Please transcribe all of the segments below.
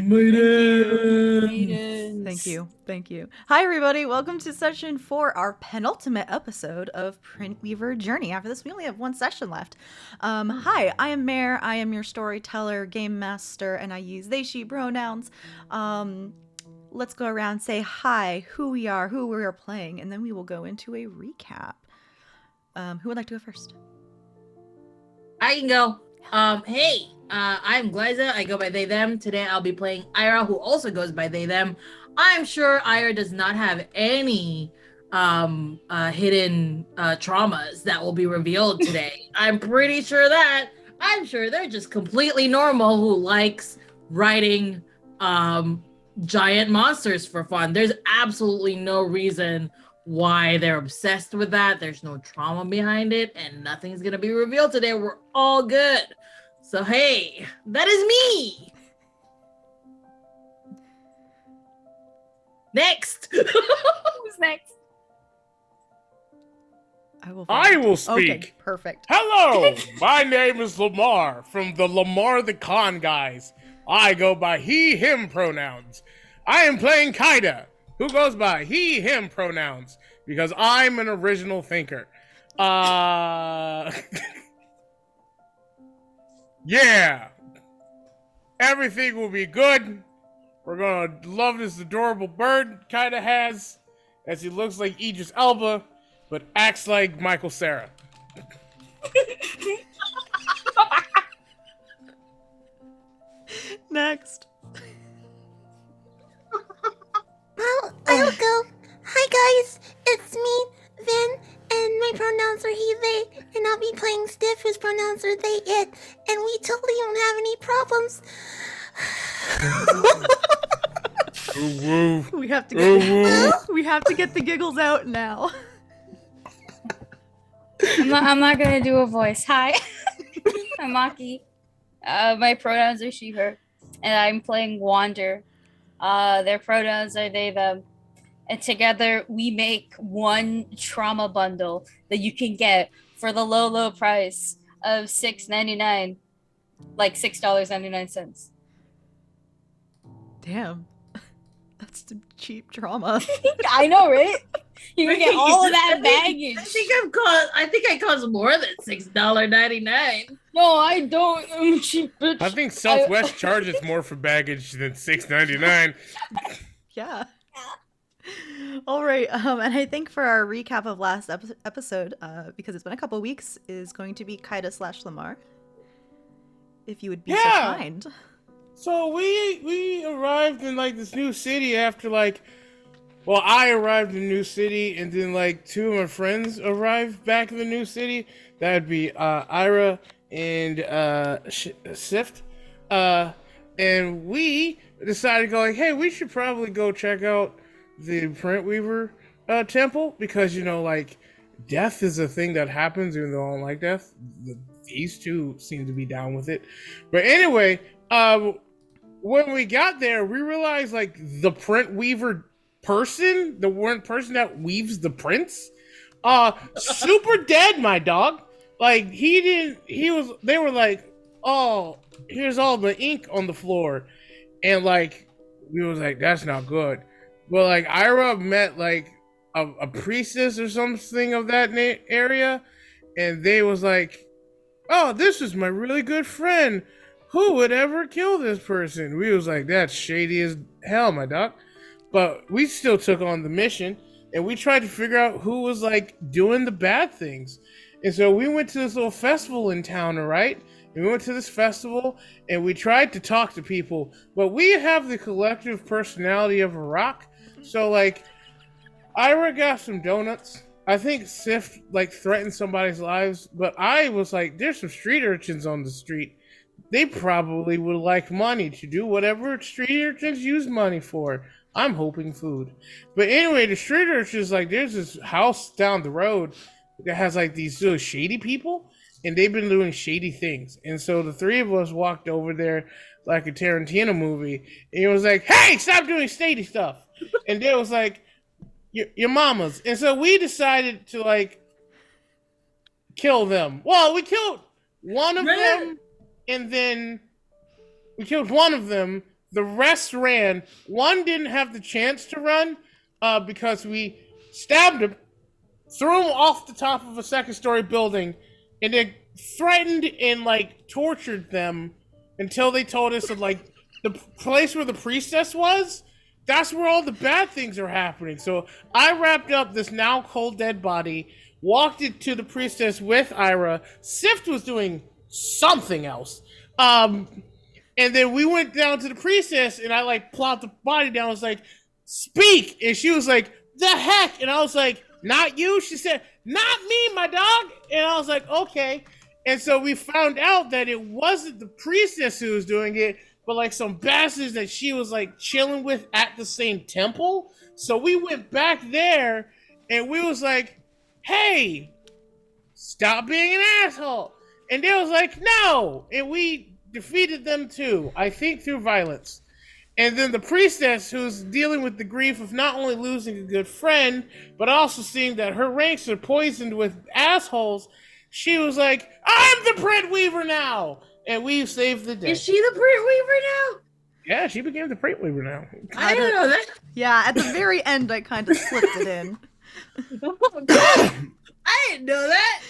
Maidens. Thank you. Thank you. Hi, everybody. Welcome to session 4, our penultimate episode of Printweaver Journey. After this, we only have one session left. Hi, I am Mare. I am your storyteller, game master, and I use they, she pronouns. Let's go around, say hi, who we are playing, and then we will go into a recap. Who would like to go first? I can go. Hey, I'm Glyza. I go by they, them. Today I'll be playing Ira, who also goes by they, them. I'm sure Ira does not have any hidden traumas that will be revealed today. I'm pretty sure that. I'm sure they're just completely normal who likes writing giant monsters for fun. There's absolutely no reason why they're obsessed with that. There's no trauma behind it, and nothing's gonna be revealed today. We're all good. So hey, that is me. Next. Who's next? I will speak. Okay, perfect. Hello, my name is Lamar from the Lamar the Con guys. I go by he, him pronouns. I am playing Kaida, who goes by he, him pronouns, because I'm an original thinker. Yeah. Everything will be good. We're gonna love this adorable bird Kaida has, as he looks like Idris Elba, but acts like Michael Cera. Next. I'll go. Hi guys, it's me, Vin, and my pronouns are he, they, and I'll be playing Stiff, whose pronouns are they, it, and we totally don't have any problems. We have to get we have to get the giggles out now. I'm not gonna do a voice. Hi, I'm Maki. My pronouns are she, her, and I'm playing Wander. Their pronouns are they, them. And together we make one trauma bundle that you can get for the low price of $6.99, like $6.99. Damn. That's some cheap trauma. I know, right? You can get all of that baggage. I think I cost more than $6.99. No, I don't. I'm a cheap bitch. I think Southwest charges more for baggage than $6.99. Yeah. All right, and I think for our recap of last episode, because it's been a couple weeks, is going to be Kaida / Lamar. If you would be so kind. So we arrived in like this new city after I arrived in the new city, and then like two of my friends arrived back in the new city. That'd be Ira and Sift. And we decided to go like, hey, we should probably go check out the Printweaver temple, because like death is a thing that happens, even though I don't like death. These two seem to be down with it. But anyway, when we got there, we realized like the Printweaver person, the one person that weaves the prints, super dead, my dog. Like they were like, oh, here's all the ink on the floor. And like, we was like, that's not good. But like Ira met like a priestess or something of that area, and they was like, oh, this is my really good friend. Who would ever kill this person? We was like, that's shady as hell, my dog. But we still took on the mission, and we tried to figure out who was like doing the bad things. And so we went to this little festival in town, right? And we went to this festival, and we tried to talk to people, but we have the collective personality of a rock. So like, Ira got some donuts. I think Sif like threatened somebody's lives, but I was like, there's some street urchins on the street. They probably would like money to do whatever street urchins use money for. I'm hoping food. But anyway, the street urchins, like, there's this house down the road that has like these really shady people, and they've been doing shady things. And so the three of us walked over there like a Tarantino movie, and it was like, hey, stop doing shady stuff. And they was like, your mamas. And so we decided to like kill them. Well, we killed one of them, and then we killed one of them The rest ran. One didn't have the chance to run because we stabbed him, threw him off the top of a second-story building, and then threatened and like tortured them until they told us that like the place where the priestess was, that's where all the bad things are happening. So I wrapped up this now cold dead body, walked it to the priestess with Ira. Sift was doing something else. And then we went down to the priestess, and I like plopped the body down. I was like, "Speak!" And she was like, "The heck!" And I was like, "Not you." She said, "Not me, my dog." And I was like, "Okay." And so we found out that it wasn't the priestess who was doing it, but like some bastards that she was like chilling with at the same temple. So we went back there, and we was like, "Hey, stop being an asshole." And they was like, "No." And we defeated them too, I think through violence. And then the priestess, who's dealing with the grief of not only losing a good friend, but also seeing that her ranks are poisoned with assholes, she was like, "I'm the Print Weaver now!" And we saved the day. Is she the Print Weaver now? Yeah, she became the Print Weaver now. I didn't know that. Yeah, at the very end, I kind of slipped it in. I didn't know that.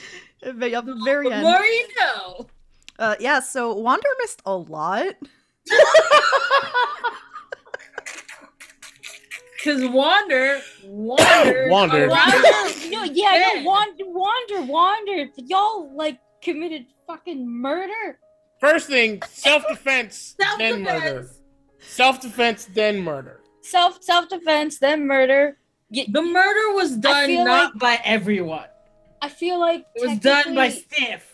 At the very The end. more you know. Yeah, so Wander missed a lot. Because Wander. Wandered. Wander, Yeah. Wander. Y'all like committed fucking murder. First thing, self-defense, then murder. Self-defense, then murder. Self-defense, then murder. The murder was done feel not by everyone. I feel like It was done by technically Stiff.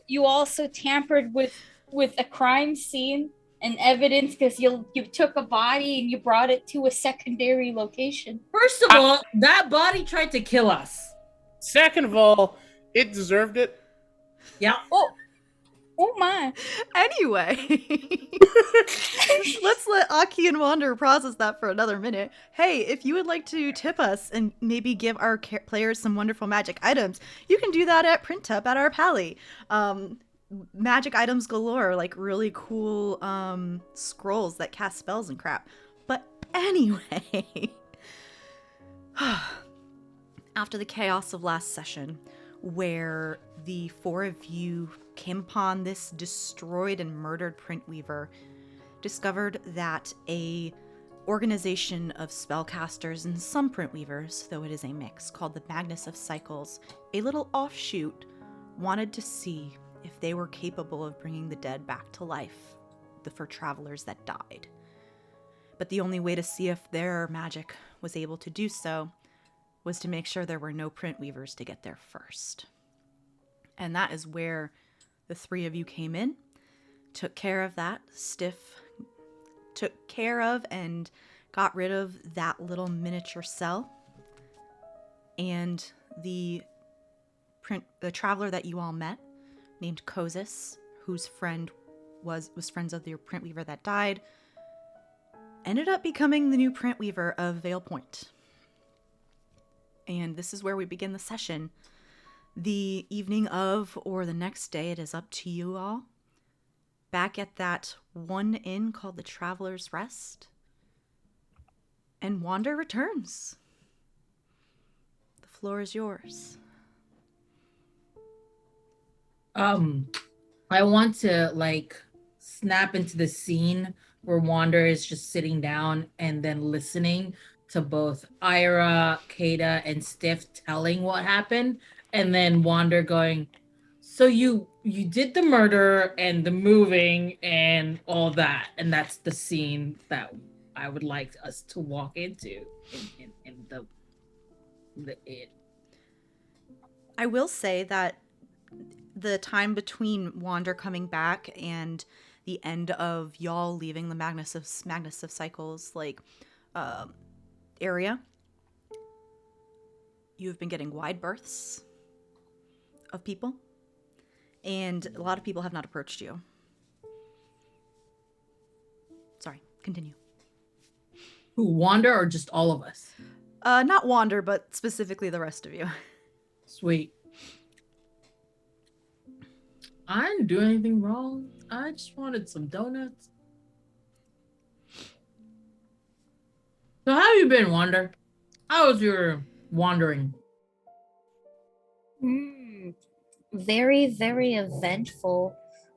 you also tampered with a crime scene and evidence because you took a body and you brought it to a secondary location. First of all, that body tried to kill us. Second of all, it deserved it. Yeah. Oh my. Anyway, let's let Aki and Wander process that for another minute. Hey, if you would like to tip us and maybe give our players some wonderful magic items, you can do that at PrintUp at our Pally. Magic items galore, like really cool scrolls that cast spells and crap. But anyway, after the chaos of last session, where the four of you came upon this destroyed and murdered Printweaver, discovered that a organization of spellcasters and some Printweavers, though it is a mix, called the Magnus of Cycles, a little offshoot, wanted to see if they were capable of bringing the dead back to life for travelers that died. But the only way to see if their magic was able to do so was to make sure there were no Printweavers to get there first. And that is where the three of you came in, took care of that. Stiff took care of and got rid of that little miniature cell. And the traveler that you all met, named Kozis, whose friend was friends of the Printweaver that died, ended up becoming the new Printweaver of Vale Point. And this is where we begin the session. The evening of, or the next day, it is up to you all. Back at that one inn called the Traveler's Rest. And Wander returns. The floor is yours. I want to snap into the scene where Wander is just sitting down and then listening to both Ira, Kada, and Stiff telling what happened, and then Wander going, "So you did the murder and the moving and all that," and that's the scene that I would like us to walk into in the inn. I will say that the time between Wander coming back and the end of y'all leaving the Magnus of Cycles area, you've been getting wide berths of people, and a lot of people have not approached you. Sorry, continue. Who, Wander or just all of us? Not Wander, but specifically the rest of you. Sweet. I didn't do anything wrong. I just wanted some donuts. So how have you been, Wander? How was your wandering? Very, very eventful,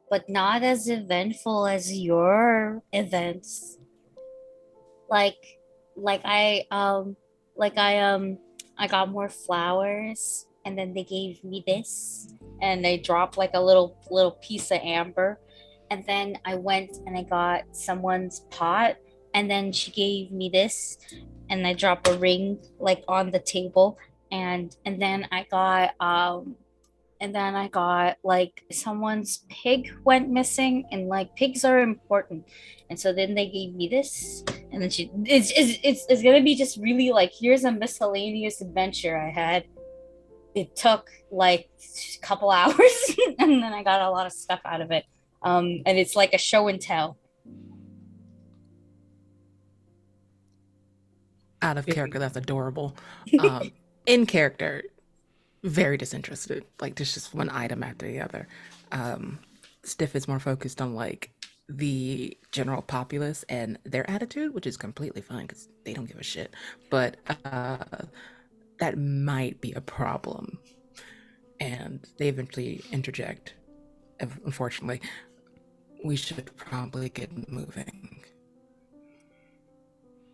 but not as eventful as your events. Like, like I um, like I got more flowers, and then they gave me this, and they dropped like a little piece of amber, and then I went and I got someone's pot, and then she gave me this, and I dropped a ring like on the table, and then I got like someone's pig went missing, and like pigs are important, and so then they gave me this, and then it's gonna be just really like, here's a miscellaneous adventure I had. It took like a couple hours, and then I got a lot of stuff out of it. And it's like a show and tell. Out of character, that's adorable. In character, very disinterested. Like there's just one item after the other. Stiff is more focused on like the general populace and their attitude, which is completely fine because they don't give a shit. But that might be a problem, and they eventually interject. Unfortunately, we should probably get moving.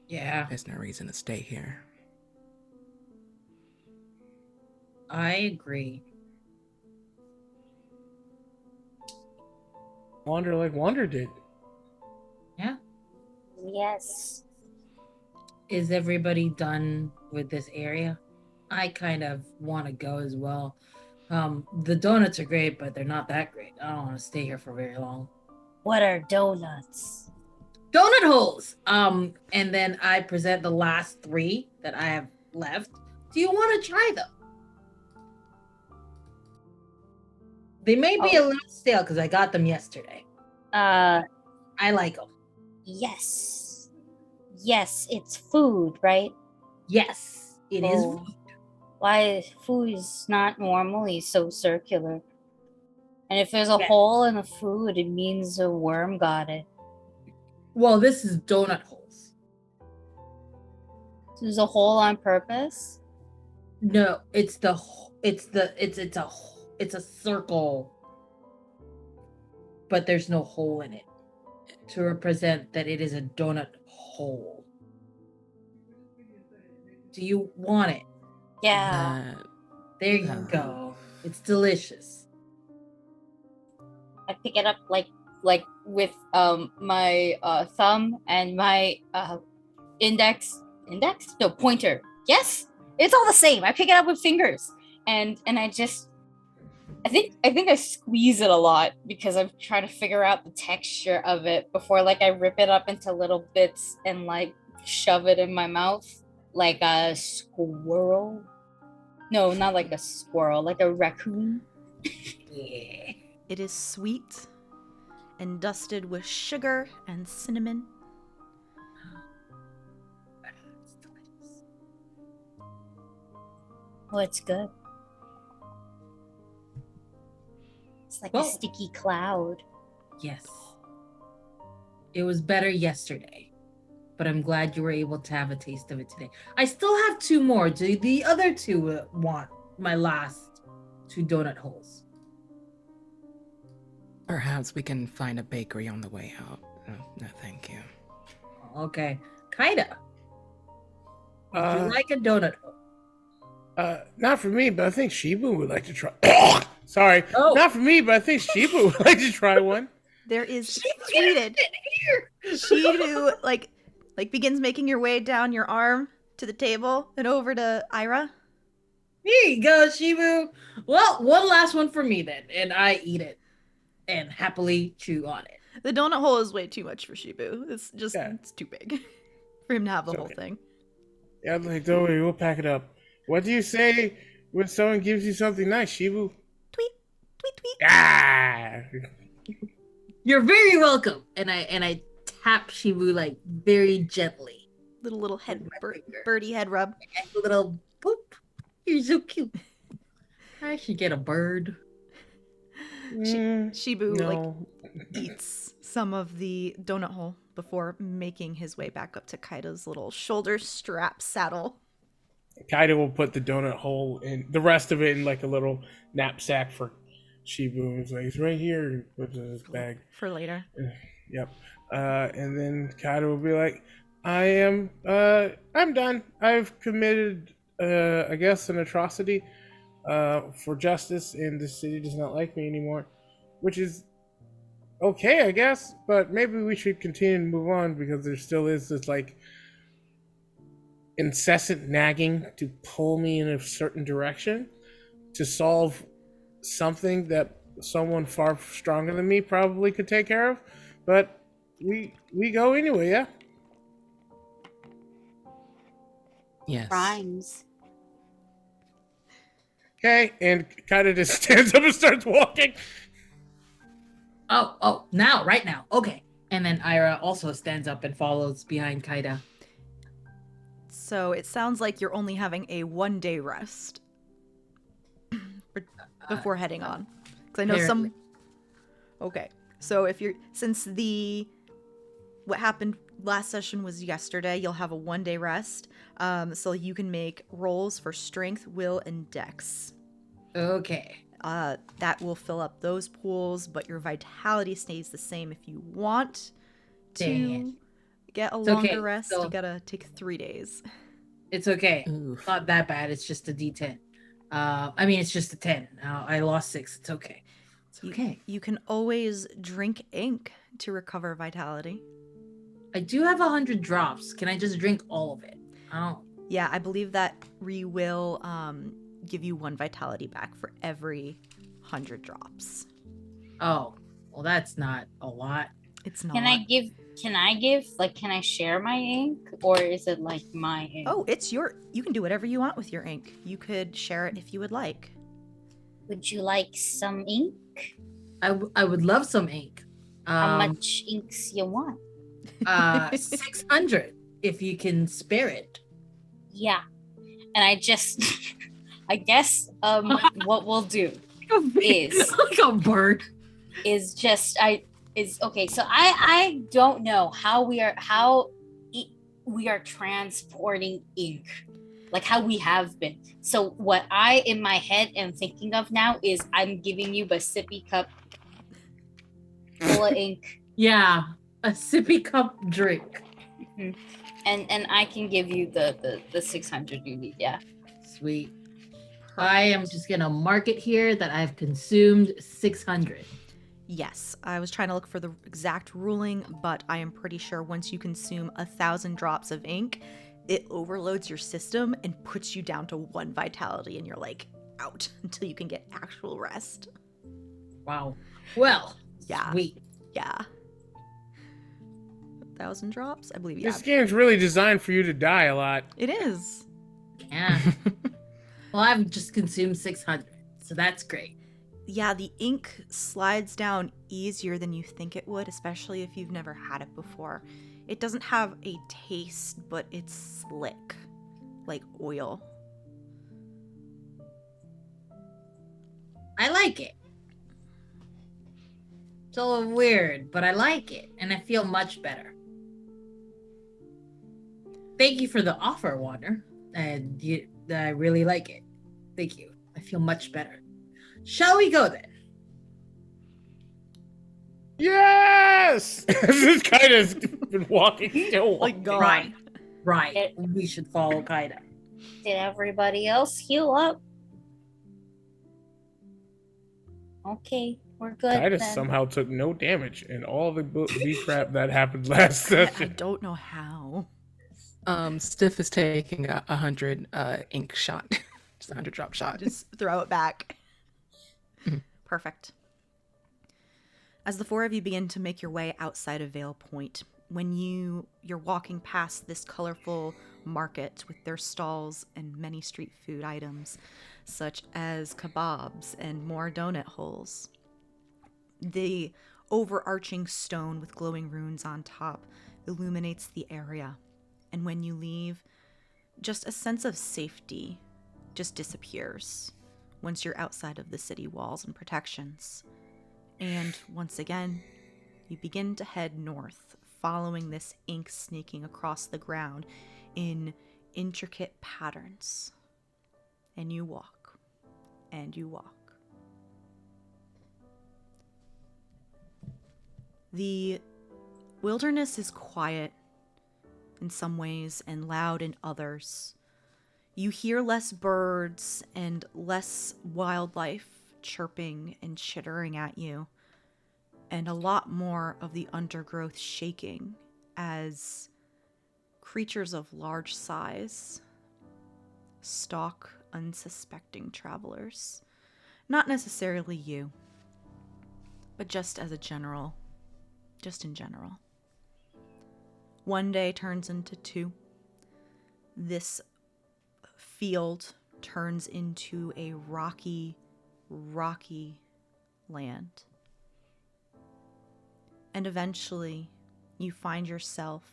Yeah, There's no reason to stay here. I agree. Wander like Wander did. Yeah. Yes. Is everybody done with this area? I kind of want to go as well. The donuts are great, but they're not that great. I don't want to stay here for very long. What are donuts? Donut holes. And then I present the last 3 that I have left. Do you want to try them? They may be a little stale because I got them yesterday. Uh, I like them. yes. Yes, it's food, right? Yes, it is. Oh. Why food is not normally so circular. And if there's a Yeah. hole in the food, it means a worm got it. Well, this is donut holes. So there's a hole on purpose? No, it's a circle, but there's no hole in it to represent that it is a donut hole. Do you want it? Yeah. There you go. It's delicious. I pick it up like with my thumb and my pointer. Yes, it's all the same. I pick it up with fingers, and I think I squeeze it a lot because I'm trying to figure out the texture of it before like I rip it up into little bits and like shove it in my mouth like a squirrel. No, not like a squirrel, like a raccoon. Yeah. It is sweet and dusted with sugar and cinnamon. It's delicious. Oh, it's good. It's like Well- a sticky cloud. Yes. It was better yesterday, but I'm glad you were able to have a taste of it today. I still have 2 more. Do the other 2 want my last 2 donut holes? Perhaps we can find a bakery on the way out. No, thank you. Okay. Kaida, would Uh, you like a donut hole? Not for me, but I think Shibu would like to try. Sorry, Oh. not for me, but I think Shibu would like to try one. There is She tweeted. here. Shibu like begins making your way down your arm to the table and over to Ira. Here you go, Shibu. Well, one last one for me then, and I eat it and happily chew on it. The donut hole is way too much for Shibu. It's just Yeah. it's too big for him to have the It's whole okay. thing. Yeah, I'm like, don't worry, we'll pack it up. What do you say when someone gives you something nice, Shibu? Tweet, tweet, tweet. Ah! You're very welcome. And I tap Shibu like very gently. Little head My finger. birdie head rub. And a little boop. You're so cute. I should get a bird. Shibu no. eats some of the donut hole before making his way back up to Kaida's little shoulder strap saddle. Kaida will put the donut hole in the rest of it in like a little knapsack for Shibu. He's like, it's right here. And puts it in his bag. For later. Yep. And then Kaida will be like, I'm done. I've committed, I guess, an atrocity for justice, and the city does not like me anymore, which is okay, I guess. But maybe we should continue and move on because there still is this like incessant nagging to pull me in a certain direction to solve something that someone far stronger than me probably could take care of. But we go anyway, yeah. Yes. Rhymes. Okay, and kind of just stands up and starts walking. Oh, now, right now. Okay. And then Ira also stands up and follows behind Kaida. So it sounds like you're only having a 1-day rest before heading on. Because I know some. Apparently. Okay, so since what happened last session was yesterday, you'll have a 1-day rest. So you can make rolls for strength, will, and dex. Okay. That will fill up those pools, but your vitality stays the same. If you want Dang to get a It's longer okay, rest, so- you gotta take 3 days. It's okay. Oof. It's not that bad. It's just a D10. I mean, it's just a 10. I lost 6. It's okay. It's okay. You can always drink ink to recover vitality. I do have 100 drops. Can I just drink all of it? I don't. Yeah, I believe that will give you 1 vitality back for every 100 drops. Oh, well, that's not a lot. It's not. Can I give, like, can I share my ink? Or is it like my ink? Oh, you can do whatever you want with your ink. You could share it if you would like. Would you like some ink? I would love some ink. How much inks you want? 600 if you can spare it. Yeah. And I just, I guess, what we'll do is like a bird. is just okay. So I don't know how we are transporting ink, like how we have been. So what I in my head am thinking of now is I'm giving you a sippy cup full of ink, Yeah, a sippy cup drink. and I can give you the 600 you need. Yeah. Sweet. I am just gonna mark it here that I've consumed 600. Yes, I was trying to look for the exact ruling, but I am pretty sure once you consume 1,000 drops of ink, it overloads your system and puts you down to 1 vitality, and you're like out until you can get actual rest. Wow. Well, Yeah. sweet. Yeah. 1,000 drops? I believe, yeah. This game's really designed for you to die a lot. It is. Yeah. Well, I've just consumed 600, so that's great. Yeah, the ink slides down easier than you think it would, especially if you've never had it before. It doesn't have a taste, but it's slick, like oil. I like it. It's a little weird, but I like it, and I feel much better. Thank you for the offer, Wander. And I really like it. Thank you. I feel much better. Shall we go then? Yes! This kind of been walking still. Like, Walking. gone. Right. We should follow Kaida. Did everybody else heal up? Okay, we're good. Kaida then. somehow took no damage in all the bee crap that happened last I session. don't know how. Stiff is taking 100 ink shot. Just 100 drop shot. Just throw it back. Perfect. As the 4 of you begin to make your way outside of Vale Point, when you're walking past this colorful market with their stalls and many street food items, such as kebabs and more donut holes, the overarching stone with glowing runes on top illuminates the area. And when you leave, just a sense of safety just disappears once you're outside of the city walls and protections. And once again, you begin to head north, following this ink sneaking across the ground in intricate patterns. And you walk, and you walk. The wilderness is quiet in some ways and loud in others. You hear less birds and less wildlife chirping and chittering at you, and a lot more of the undergrowth shaking as creatures of large size stalk unsuspecting travelers. Not necessarily you, but just in general. One day turns into two. This field turns into a rocky land. And eventually, you find yourself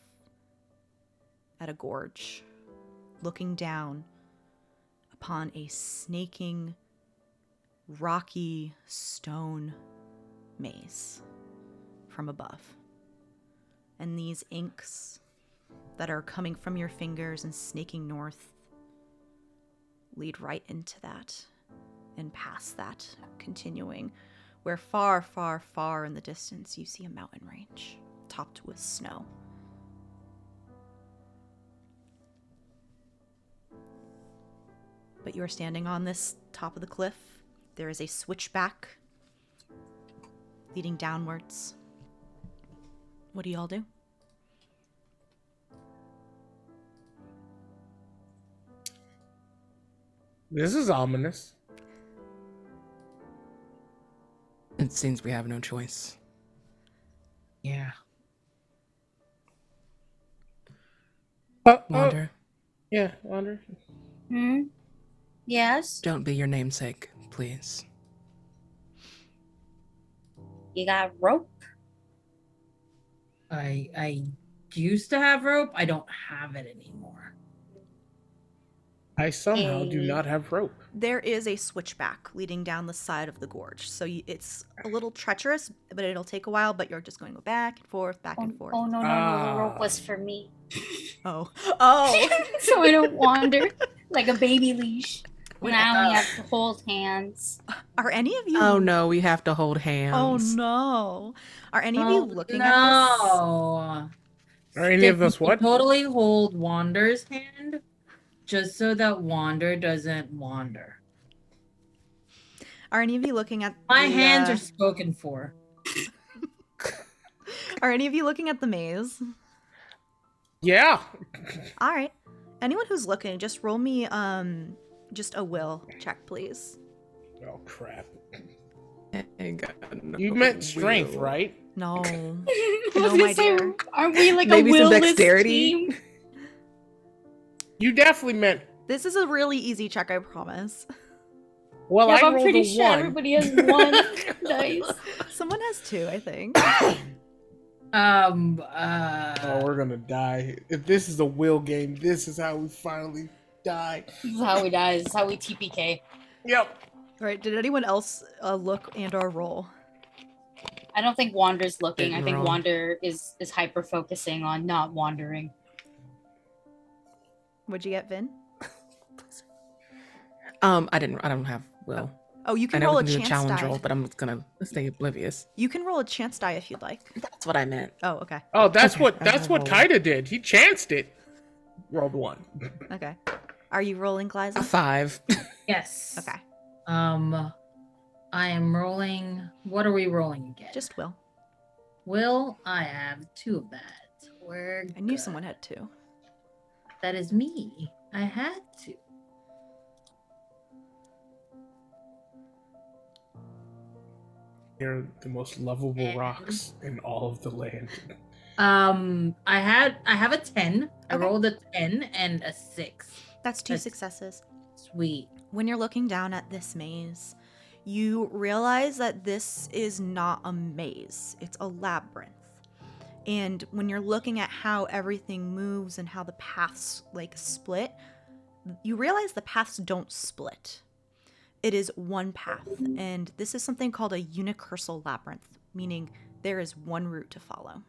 at a gorge, looking down upon a snaking, rocky stone maze from above. And these inks that are coming from your fingers and snaking north lead right into that and past that, continuing where far, far, far in the distance you see a mountain range topped with snow. But you are standing on this top of the cliff. There is a switchback leading downwards. What do y'all do? This is ominous. It seems we have no choice. Yeah. Wander, Yeah, Wander. Yes? don't be your namesake, please. You got rope? I used to have rope. I don't have it anymore. I somehow do Hey. not have rope. There is a switchback leading down the side of the gorge. So it's a little treacherous, but it'll take a while, but you're just going to go back and forth, back and forth. Oh, no, the rope was for me. Oh. So I don't wander like a baby leash. Wait, And I only have to hold hands. Are any of you... Oh no, we have to hold hands. Oh, no. Are any of you looking at No. Are any of Stick, us you what? totally hold Wander's hand just so that Wander doesn't wander. this? Are any of you looking at My the, hands are spoken for. Are any of you looking at the maze? Yeah. All right. Anyone who's looking, just roll me just a will check, please. Oh crap. Ain't got no You meant strength, will. right? No. I No, was my gonna say, dear. aren't we like Maybe a some will-less dexterity? team? You definitely meant. This is a really easy check, I promise. Well, Yeah, I but I'm rolled pretty a sure one. everybody has one dice. Someone has two, I think. Oh, we're gonna die. If this is a will game, this is how we finally die. This is how we die. This is how we TPK. Yep. All right. Did anyone else look and or roll? I don't think Wander's looking. I Didn't think roll. Wander is hyper focusing on not wandering. What'd you get, Vin? I don't have will. Oh, you I can know roll we a can do a chance challenge die. roll, but I'm just gonna stay oblivious. You can roll a chance die if you'd like. That's what I meant. Oh, okay. Oh, that's Okay, what I that's what rolled. Kaida did. He chanced it. Rolled one. Okay. Are you rolling, A Glyza? 5. Yes. Okay. I am rolling. What are we rolling again? Just will. Will, I have 2 of that. We're I knew good. someone had two. That is me. I had to. They're the most lovable rocks in all of the land. I have a 10. I Okay. rolled a 10 and a 6. That's two That's- successes. Sweet. When you're looking down at this maze, you realize that this is not a maze, it's a labyrinth. And when you're looking at how everything moves and how the paths like split, you realize the paths don't split. It is one path, and this is something called a unicursal labyrinth, meaning there is one route to follow.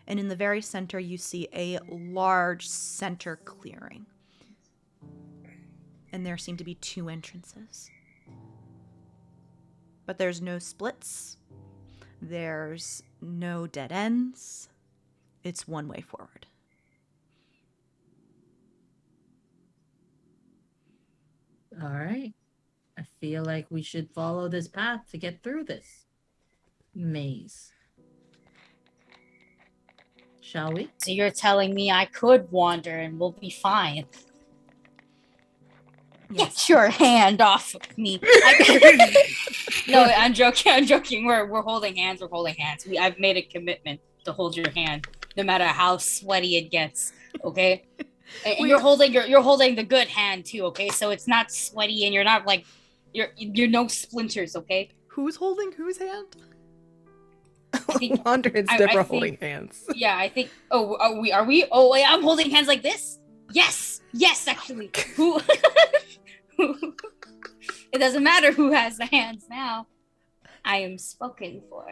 And in the very center, you see a large center clearing. And there seem to be 2 entrances. But there's no splits. There's no dead ends. It's one way forward. All right. I feel like we should follow this path to get through this maze. Shall we? So you're telling me I could wander and we'll be fine? Yes. Get your hand off of me. No, I'm joking. I'm joking. We're holding hands. We're holding hands. I've made a commitment to hold your hand, no matter how sweaty it gets. Okay. And you're holding the good hand too. Okay, so it's not sweaty and you're not like you're no splinters. Okay. Who's holding whose hand? think- Wander and I Steph are think- holding hands. Yeah, I think. Oh, are we? Oh, wait, I'm holding hands like this. Yes, actually. Who? It doesn't matter who has the hands now. I am spoken for.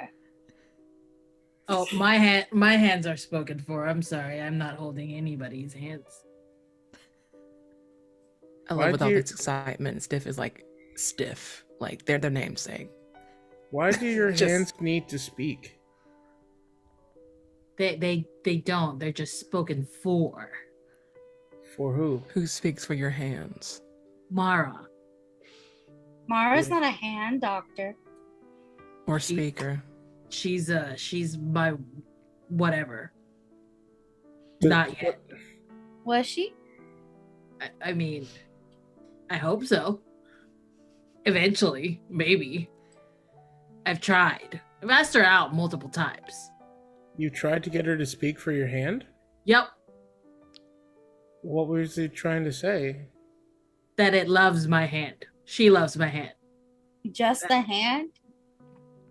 Oh, my hands are spoken for. I'm sorry. I'm not holding anybody's hands. I Why love with do all you- this excitement. Stiff is like stiff. Like they're their namesake. Why do your Just- hands need to speak? They don't. They're just spoken for. For who? Who speaks for your hands? Mara. Mara's not a hand doctor. Or speaker? She's my whatever. The- Not yet. Was she? I mean, I hope so. Eventually, maybe. I've tried. I've asked her out multiple times. You tried to get her to speak for your hand? Yep, What was it trying to say? that it loves my hand. She loves my hand. Just the hand?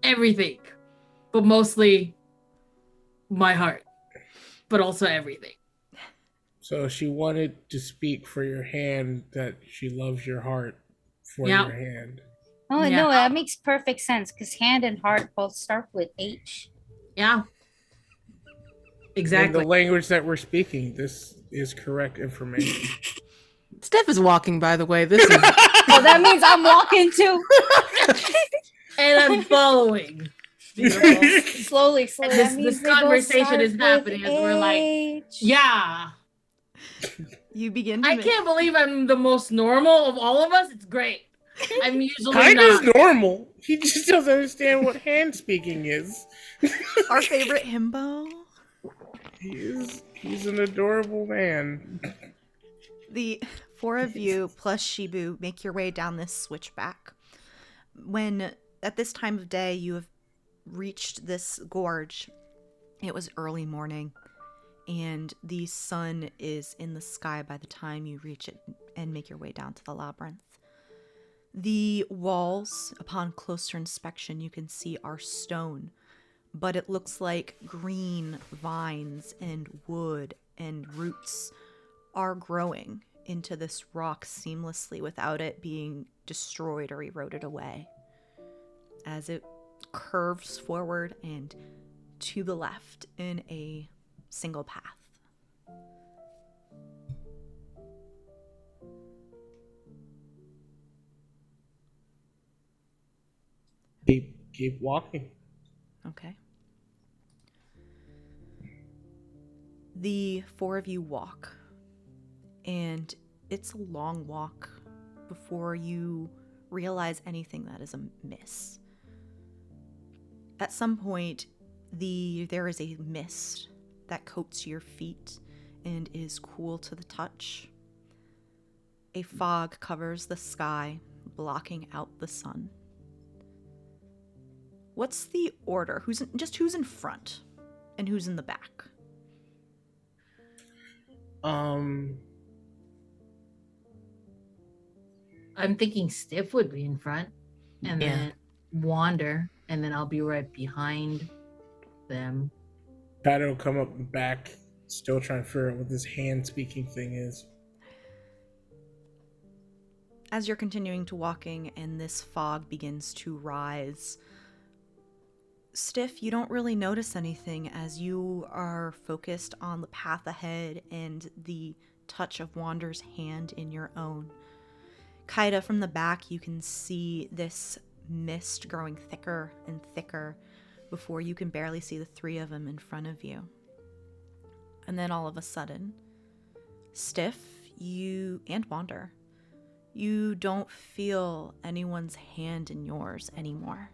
Everything. But mostly my heart. But also everything. So she wanted to speak for your hand that she loves your heart for Yeah. your hand. Oh Yeah. no, that makes perfect sense because hand and heart both start with H. Yeah. In Exactly. the language that we're speaking, this is correct information. Steph is walking, by the way. This is So that means I'm walking too. And I'm following. Slowly. And That this means they both conversation start is with happening as we're like, H. yeah. You begin to I make- can't believe I'm the most normal of all of us. It's great. I'm usually Kind not. of normal. He just doesn't understand what hand speaking is. our favorite himbo. He's an adorable man. The 4 of you plus Shibu make your way down this switchback. When at this time of day you have reached this gorge, it was early morning, and the sun is in the sky by the time you reach it and make your way down to the labyrinth. The walls, upon closer inspection, you can see are stone, but it looks like green vines and wood and roots are growing into this rock seamlessly without it being destroyed or eroded away as it curves forward and to the left in a single path. Keep walking. Okay. The 4 of you walk, and it's a long walk before you realize anything that is amiss. At some point, there is a mist that coats your feet and is cool to the touch. A fog covers the sky, blocking out the sun. What's the order? Who's in front and who's in the back? I'm thinking Stiff would be in front, and Yeah. then Wander, and then I'll be right behind them. Shadow come up and back, still trying to figure out what this hand speaking thing is. As you're continuing to walking and this fog begins to rise, Stiff, you don't really notice anything as you are focused on the path ahead and the touch of Wander's hand in your own. Kaida, from the back, you can see this mist growing thicker and thicker before you can barely see the three of them in front of you. And then all of a sudden, Stiff, you and Wander, you don't feel anyone's hand in yours anymore.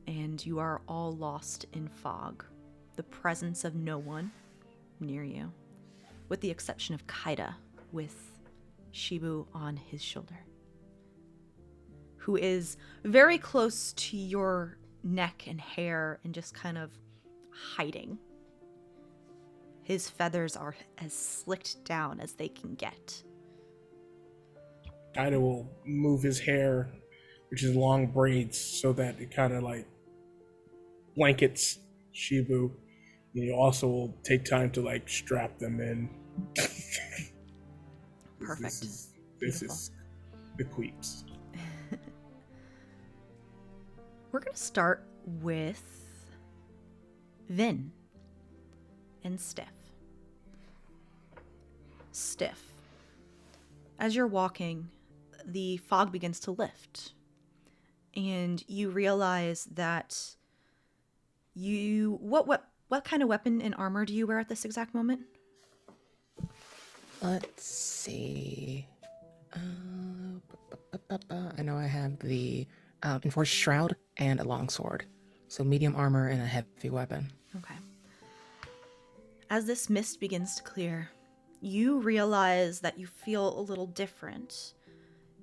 And you are all lost in fog, the presence of no one near you, with the exception of Kaida with Shibu on his shoulder, who is very close to your neck and hair and just kind of hiding. His feathers are as slicked down as they can get. Kaida will move his hair, which is long braids, so that it kind of like blankets Shibu. And you also will take time to like strap them in. Perfect. This is the Queeps. We're going to start with Vin and Stiff. Stiff. As you're walking, the fog begins to lift, and you realize that what kind of weapon and armor do you wear at this exact moment? Let's see. I know I have the Enforced Shroud and a longsword. So medium armor and a heavy weapon. Okay. As this mist begins to clear, you realize that you feel a little different.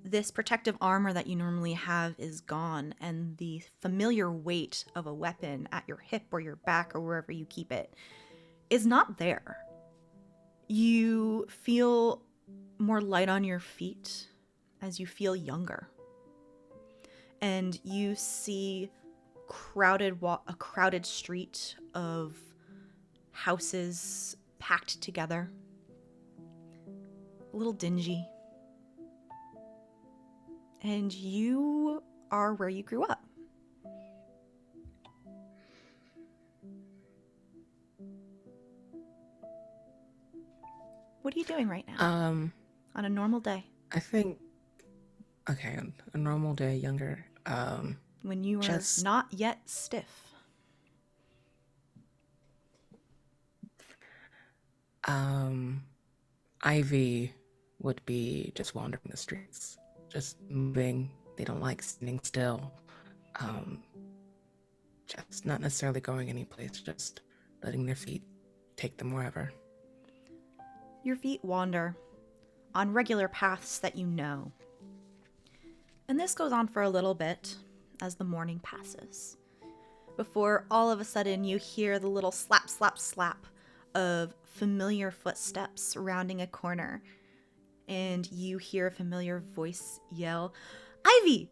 This protective armor that you normally have is gone, and the familiar weight of a weapon at your hip or your back or wherever you keep it is not there. You feel more light on your feet as you feel younger. And you see a crowded street of houses packed together. A little dingy. And you are where you grew up. What are you doing right now? On a normal day. I think, okay, a normal day, younger. When you are not yet stiff. Ivy would be just wandering the streets, just moving. They don't like sitting still. Just not necessarily going any place, just letting their feet take them wherever. Your feet wander on regular paths that you know. And this goes on for a little bit as the morning passes, before all of a sudden you hear the little slap, slap, slap of familiar footsteps rounding a corner, and you hear a familiar voice yell, "Ivy!"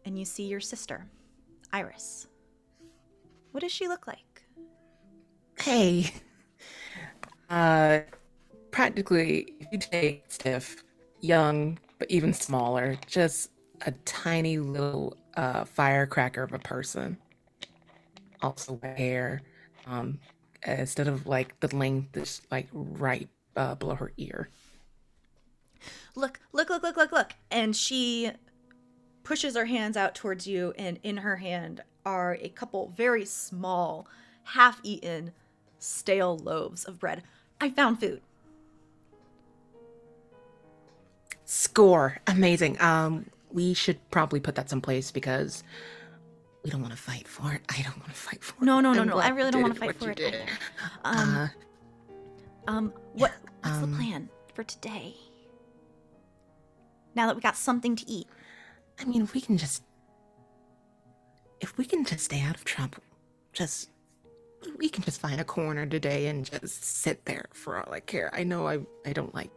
And you see your sister, Iris. What does she look like? Hey. Practically, if you take Stiff, young, but even smaller, just a tiny little firecracker of a person. Also white hair. Instead of like the length, it's like right below her ear. Look. And she pushes her hands out towards you, and in her hand are a couple very small, half-eaten, stale loaves of bread. I found food. Score. Amazing. We should probably put that someplace because we don't want to fight for it. I don't want to fight for it. No. I'm glad I really you don't did want to fight what for you it did. either. What's the plan for today? Now that we got something to eat. I mean, if we can just stay out of trouble, we can just find a corner today and just sit there for all I care. I know I don't like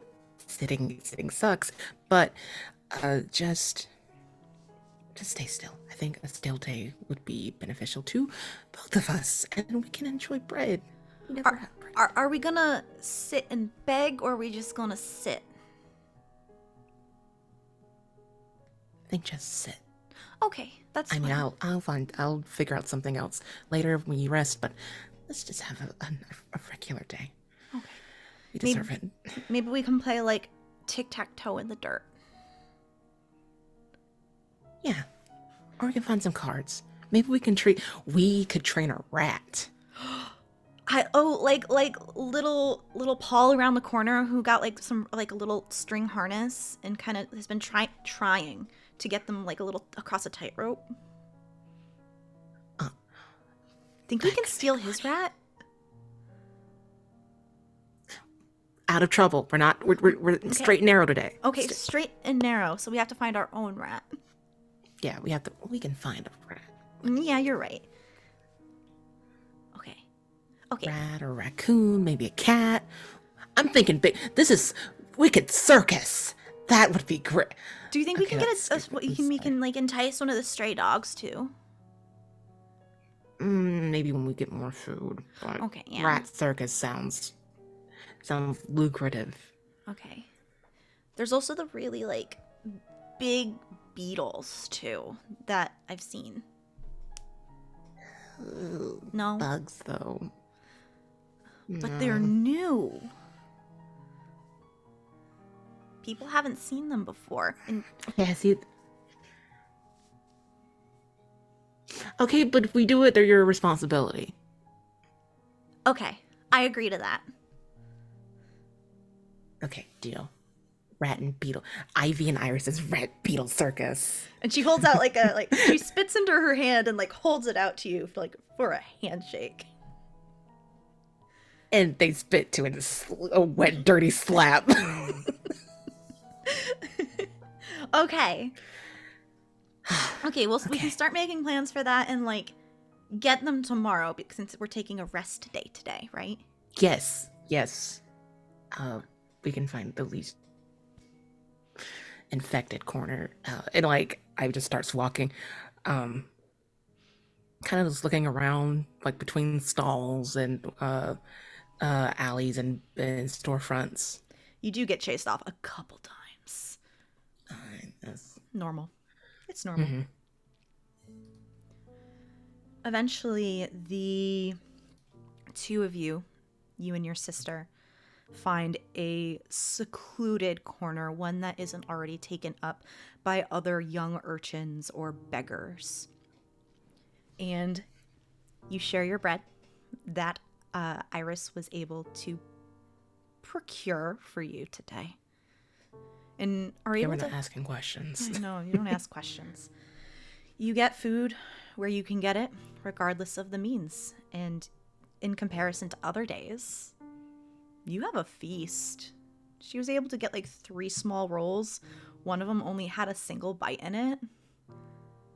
sitting sucks, but just stay still. I think a still day would be beneficial to both of us, and we can enjoy bread. We never have bread. Are we gonna sit and beg, or are we just gonna sit? think just sit. Okay, that's I mean, fine. I'll figure out something else later when you rest, but let's just have a regular day. Okay. We deserve it. Maybe we can play like tic-tac-toe in the dirt. Yeah. Or we can find some cards. Maybe we could train a rat. Like little Paul around the corner who got like some like a little string harness and kind of has been trying to get them like a little across a tightrope. Think we can steal his rat? Out of trouble. We're straight and narrow today. Okay, straight and narrow. So we have to find our own rat. Yeah, we can find a rat. Yeah, you're right. Okay. Rat or raccoon, maybe a cat. I'm thinking big. This is Wicked Circus. That would be great. Do you think we Okay, can let's get see what we we can say. like entice one of the stray dogs too? Maybe when we get more food. But Okay, yeah. Rat Circus sounds lucrative. Okay. There's also the really like big beetles too that I've seen. Ooh, No, bugs though. but they're new. People haven't seen them before. And Yeah, see. Okay, but if we do it, they're your responsibility. okay, I agree to that. Okay, deal. Rat and beetle. Ivy and Iris's Rat Beetle Circus. And she holds out like she spits into her hand and like holds it out to you for a handshake. And they spit to it a wet, dirty slap. Okay. Okay, well, we can Okay. start making plans for that and like get them tomorrow since we're taking a rest day today, right? Yes. We can find the least infected corner. And like, I just starts walking, kind of just looking around, like between stalls and alleys and storefronts. You do get chased off a couple times. Yes. Normal. It's normal. Mhm. Eventually, the two of you and your sister, find a secluded corner, one that isn't already taken up by other young urchins or beggars. And you share your bread that Iris was able to procure for you today. And are Yeah, able we're to... not asking questions. No, you don't ask questions. You get food where you can get it, regardless of the means. And in comparison to other days, you have a feast. She was able to get like 3 small rolls. One of them only had a single bite in it.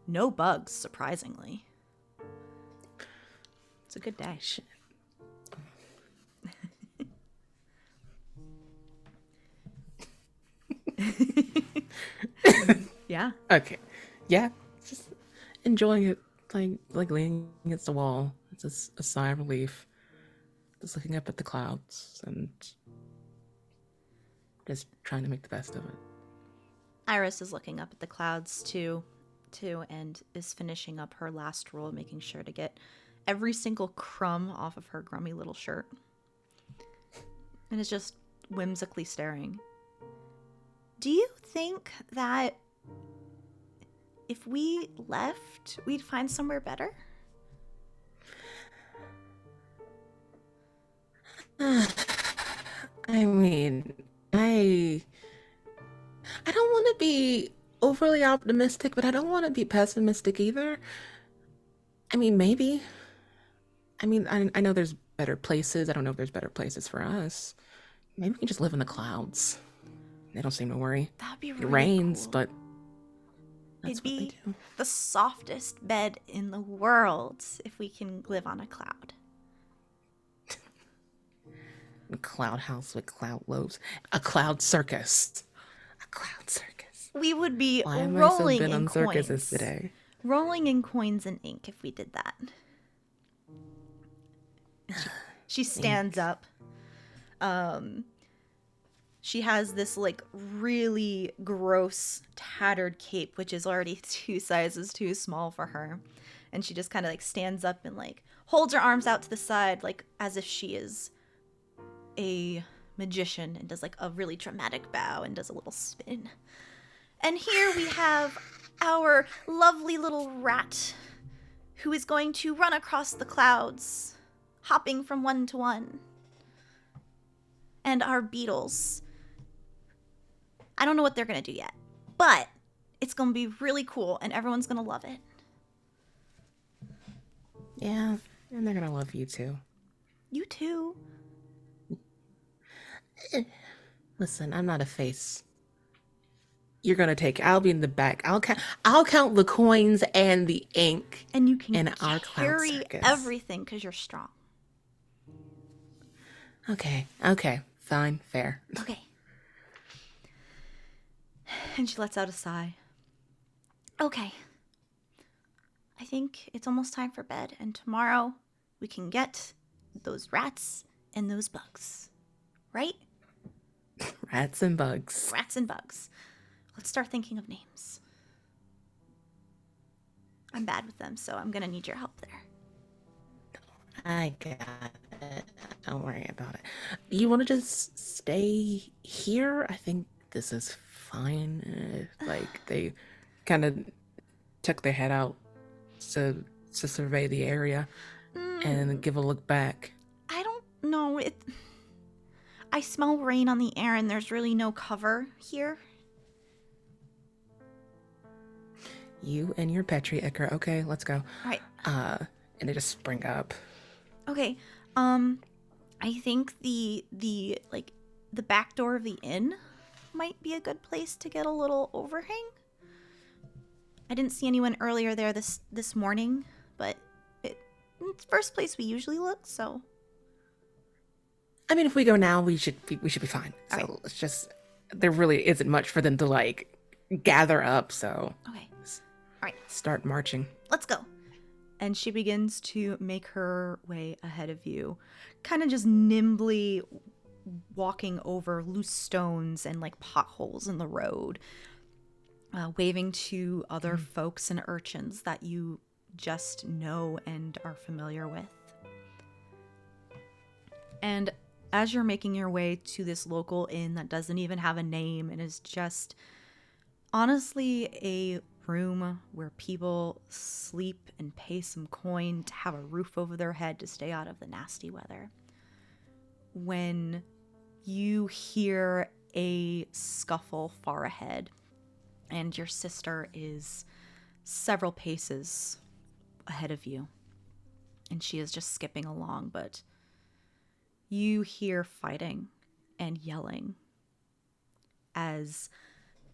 No bugs, surprisingly. It's a good day. Shit. Yeah. Okay. Yeah. Just enjoying it, like leaning against the wall. It's just a sigh of relief. Just looking up at the clouds and just trying to make the best of it. Iris is looking up at the clouds too, and is finishing up her last roll, making sure to get every single crumb off of her grummy little shirt. And is just whimsically staring. Do you think that if we left, we'd find somewhere better? I mean, I don't want to be overly optimistic, but I don't want to be pessimistic either. I mean, maybe. I mean, I know there's better places. I don't know if there's better places for us. Maybe we can just live in the clouds. They don't seem to worry. That'd be It really rains, cool. but that's It'd what they be do. the softest bed in the world if we can live on a cloud. A cloud house with cloud loaves. A cloud circus. A cloud circus. We would be Why am I so rolling bent in on circuses coins. today? Rolling in coins and ink if we did that. She stands up. She has this like really gross tattered cape, which is already 2 sizes too small for her. And she just kind of like stands up and like holds her arms out to the side, like as if she is a magician, and does like a really dramatic bow and does a little spin. And here we have our lovely little rat who is going to run across the clouds, hopping from one to one. And our beetles. I don't know what they're going to do yet, but it's going to be really cool and everyone's going to love it. Yeah, and they're gonna love you too. You too. Listen, I'm not a face. You're gonna take. I'll be in the back. I'll count the coins and the ink. And you can in our clown carry circus. everything because you're strong. Okay. Fine. Fair. Okay. And she lets out a sigh. Okay. I think it's almost time for bed, and tomorrow we can get those rats and those bugs. Right? Rats and bugs. Rats and bugs. Let's start thinking of names. I'm bad with them, so I'm gonna need your help there. I got it. Don't worry about it. You want to just stay here? I think this is fine. Like they kind of took their head out to survey the area and give a look back. I don't know. I smell rain on the air, and there's really no cover here. You and your Petri Icker. Okay, let's go. Right. And they just spring up. Okay. I think the back door of the inn might be a good place to get a little overhang. I didn't see anyone earlier there this morning, but it's the first place we usually look, so. I mean, if we go now, we should be fine. So All right. let's just. There really isn't much for them to like gather up. So Okay. All right. start marching. Let's go. And she begins to make her way ahead of you, kind of just nimbly walking over loose stones and like potholes in the road, waving to other folks and urchins that you just know and are familiar with. And as you're making your way to this local inn that doesn't even have a name and is just honestly a room where people sleep and pay some coin to have a roof over their head to stay out of the nasty weather, when you hear a scuffle far ahead and your sister is several paces ahead of you and she is just skipping along, but you hear fighting and yelling as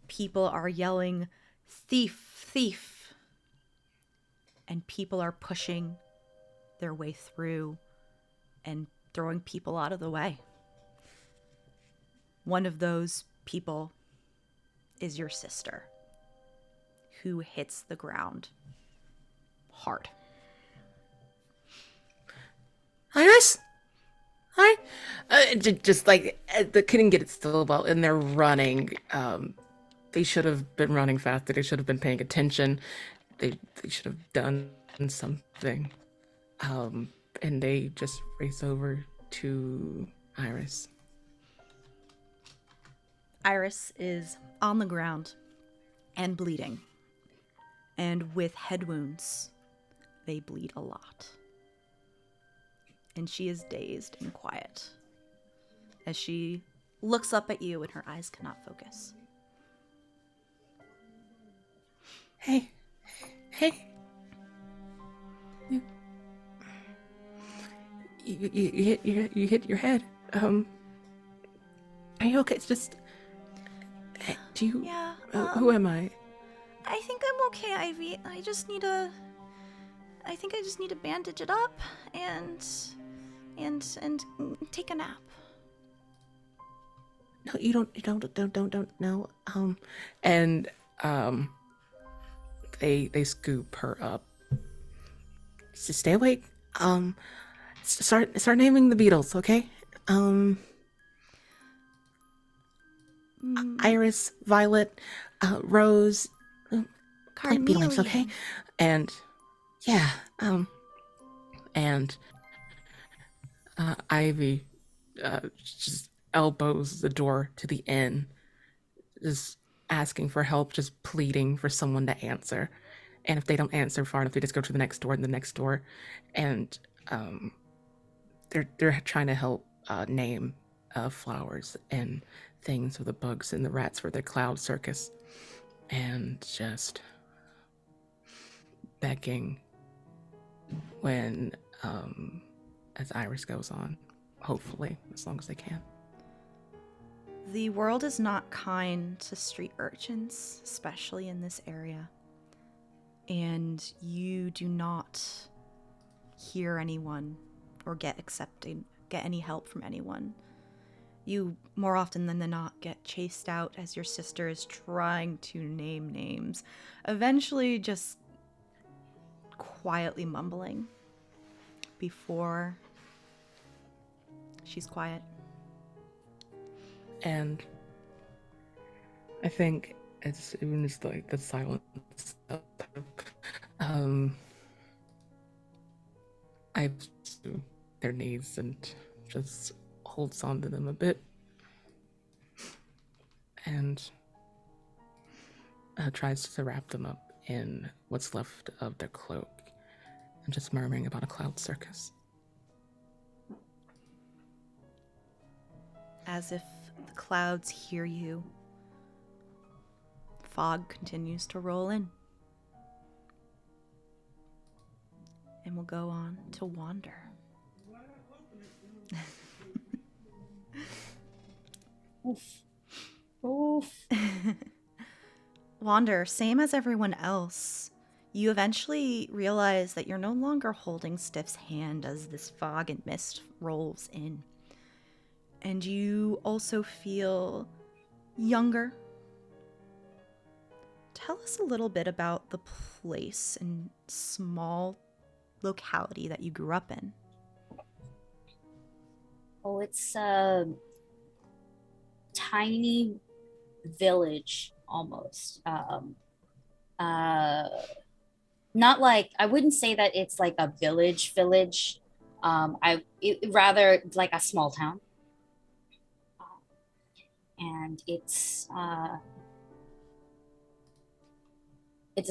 people are yelling, "Thief, thief," and people are pushing their way through and throwing people out of the way. One of those people is your sister, who hits the ground hard. Iris? Hi. Just like they couldn't get it still well, and they're running. They should have been running faster. They should have been paying attention. They should have done something. And they just race over to Iris. Iris is on the ground and bleeding. And with head wounds, they bleed a lot. And she is dazed and quiet as she looks up at you and her eyes cannot focus. Hey. You hit your head. Are you okay? It's just. Do you? Yeah. Who am I? I think I'm okay, Ivy. I think I just need to bandage it up and take a nap. No, you don't. No. And they scoop her up. Just stay awake. Start naming the beetles, okay? Iris, Violet, Rose, like be names, okay? Carnelian. And yeah, and Ivy just elbows the door to the inn, just asking for help, just pleading for someone to answer. And if they don't answer far enough, they just go to the next door and the next door, and they're trying to help name flowers and things for the bugs and the rats for their cloud circus, and just begging when as Iris goes on, hopefully as long as they can. The world is not kind to street urchins, especially in this area. And you do not hear anyone or get any help from anyone. You, more often than not, get chased out as your sister is trying to name names, eventually just quietly mumbling before she's quiet. And I think it's even just like the silence. I to their knees and just holds on to them a bit, and tries to wrap them up in what's left of their cloak, and just murmuring about a cloud circus. As if the clouds hear you, fog continues to roll in. And we'll go on to Wander. Oof. Oof. Wander, same as everyone else, you eventually realize that you're no longer holding Stiff's hand as this fog and mist rolls in. And you also feel younger. Tell us a little bit about the place and small locality that you grew up in. Oh, it's a tiny village almost. Not like, I wouldn't say that it's like a village. Rather like a small town. And it's a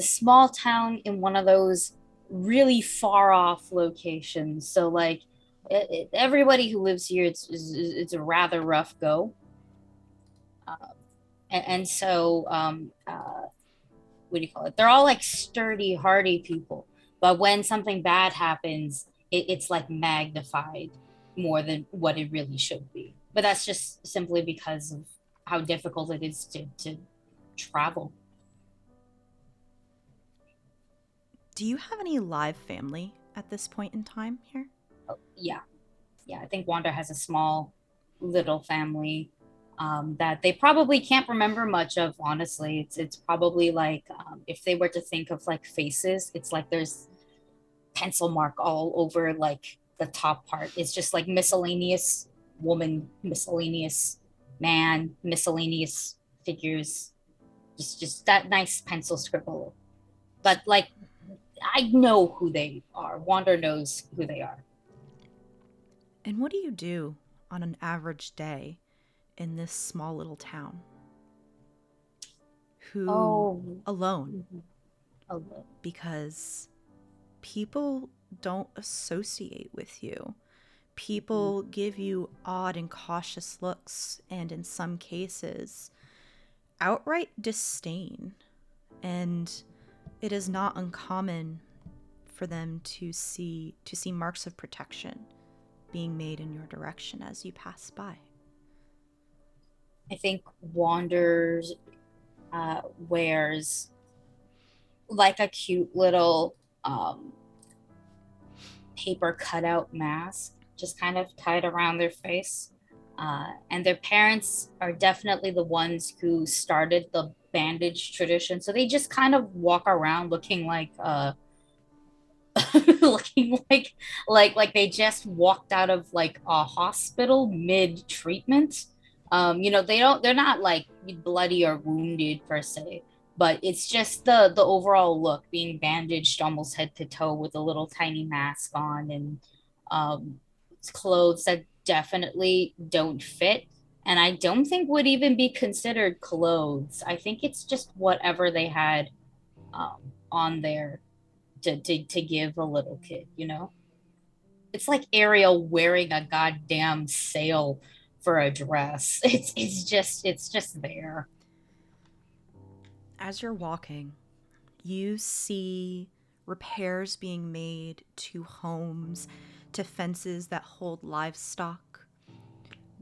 small town in one of those really far off locations. So like everybody who lives here, it's a rather rough go. And so what do you call it? They're all like sturdy, hardy people. But when something bad happens, it's like magnified more than what it really should be. But that's just simply because of how difficult it is to travel. Do you have any live family at this point in time here? Oh, yeah. I think Wanda has a small little family that they probably can't remember much of. Honestly, it's probably like if they were to think of like faces, it's like there's pencil mark all over like the top part. It's just like miscellaneous woman, miscellaneous man, miscellaneous figures, just that nice pencil scribble. But like, I know who they are. Wander knows who they are. And what do you do on an average day in this small little town? Alone. Because people don't associate with you. People give you odd and cautious looks, and in some cases, outright disdain. And it is not uncommon for them to see marks of protection being made in your direction as you pass by. I think Wanders wears like a cute little paper cutout mask, just kind of tied around their face. And their parents are definitely the ones who started the bandage tradition. So they just kind of walk around looking like looking like they just walked out of like a hospital mid treatment. They're not like bloody or wounded per se, but it's just the overall look, being bandaged almost head to toe with a little tiny mask on, and clothes that definitely don't fit, and I don't think would even be considered clothes. I think it's just whatever they had on there to give a little kid, It's like Ariel wearing a goddamn sail for a dress. It's just there. As you're walking, you see repairs being made to homes, to fences that hold livestock.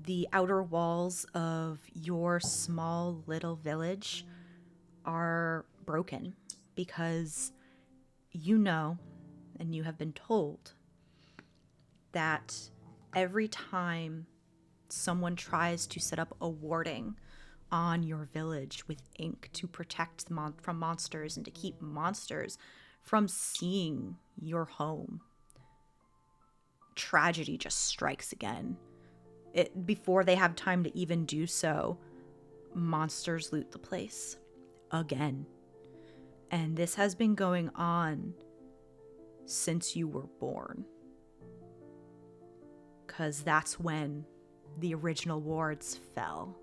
The outer walls of your small little village are broken because you know, and you have been told, that every time someone tries to set up a warding on your village with ink to protect from monsters and to keep monsters from seeing your home, tragedy just strikes again. Before they have time to even do so, monsters loot the place again. And this has been going on since you were born. Because that's when the original wards fell.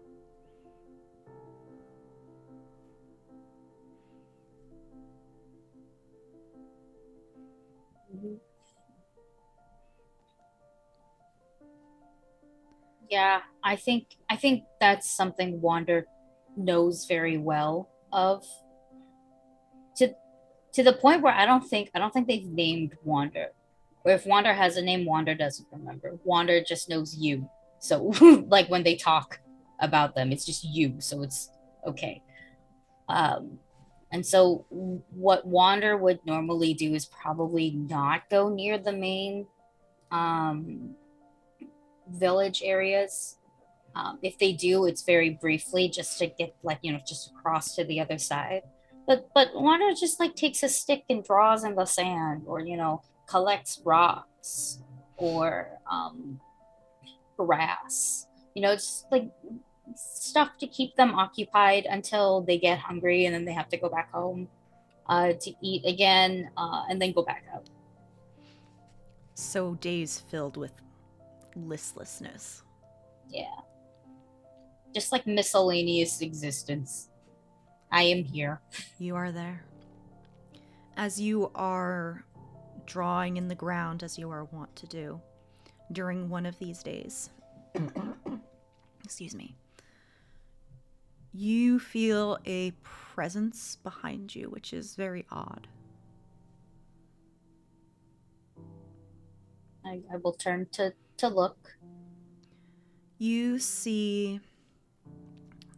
Yeah, I think that's something Wander knows very well of, to to the point where I don't think they've named Wander. Or if Wander has a name, Wander doesn't remember. Wander just knows you. So like when they talk about them, it's just you, so it's okay. Um and so what Wander would normally do is probably not go near the main um village areas. If they do, it's very briefly, just to get like just across to the other side. But Wander just like takes a stick and draws in the sand, or collects rocks, or grass. It's like stuff to keep them occupied until they get hungry, and then they have to go back home to eat again, and then go back out. So days filled with listlessness. Yeah, just like miscellaneous existence. I am here. You are there. As you are drawing in the ground, as you are wont to do during one of these days, excuse me, you feel a presence behind you, which is very odd. I will turn to look. You see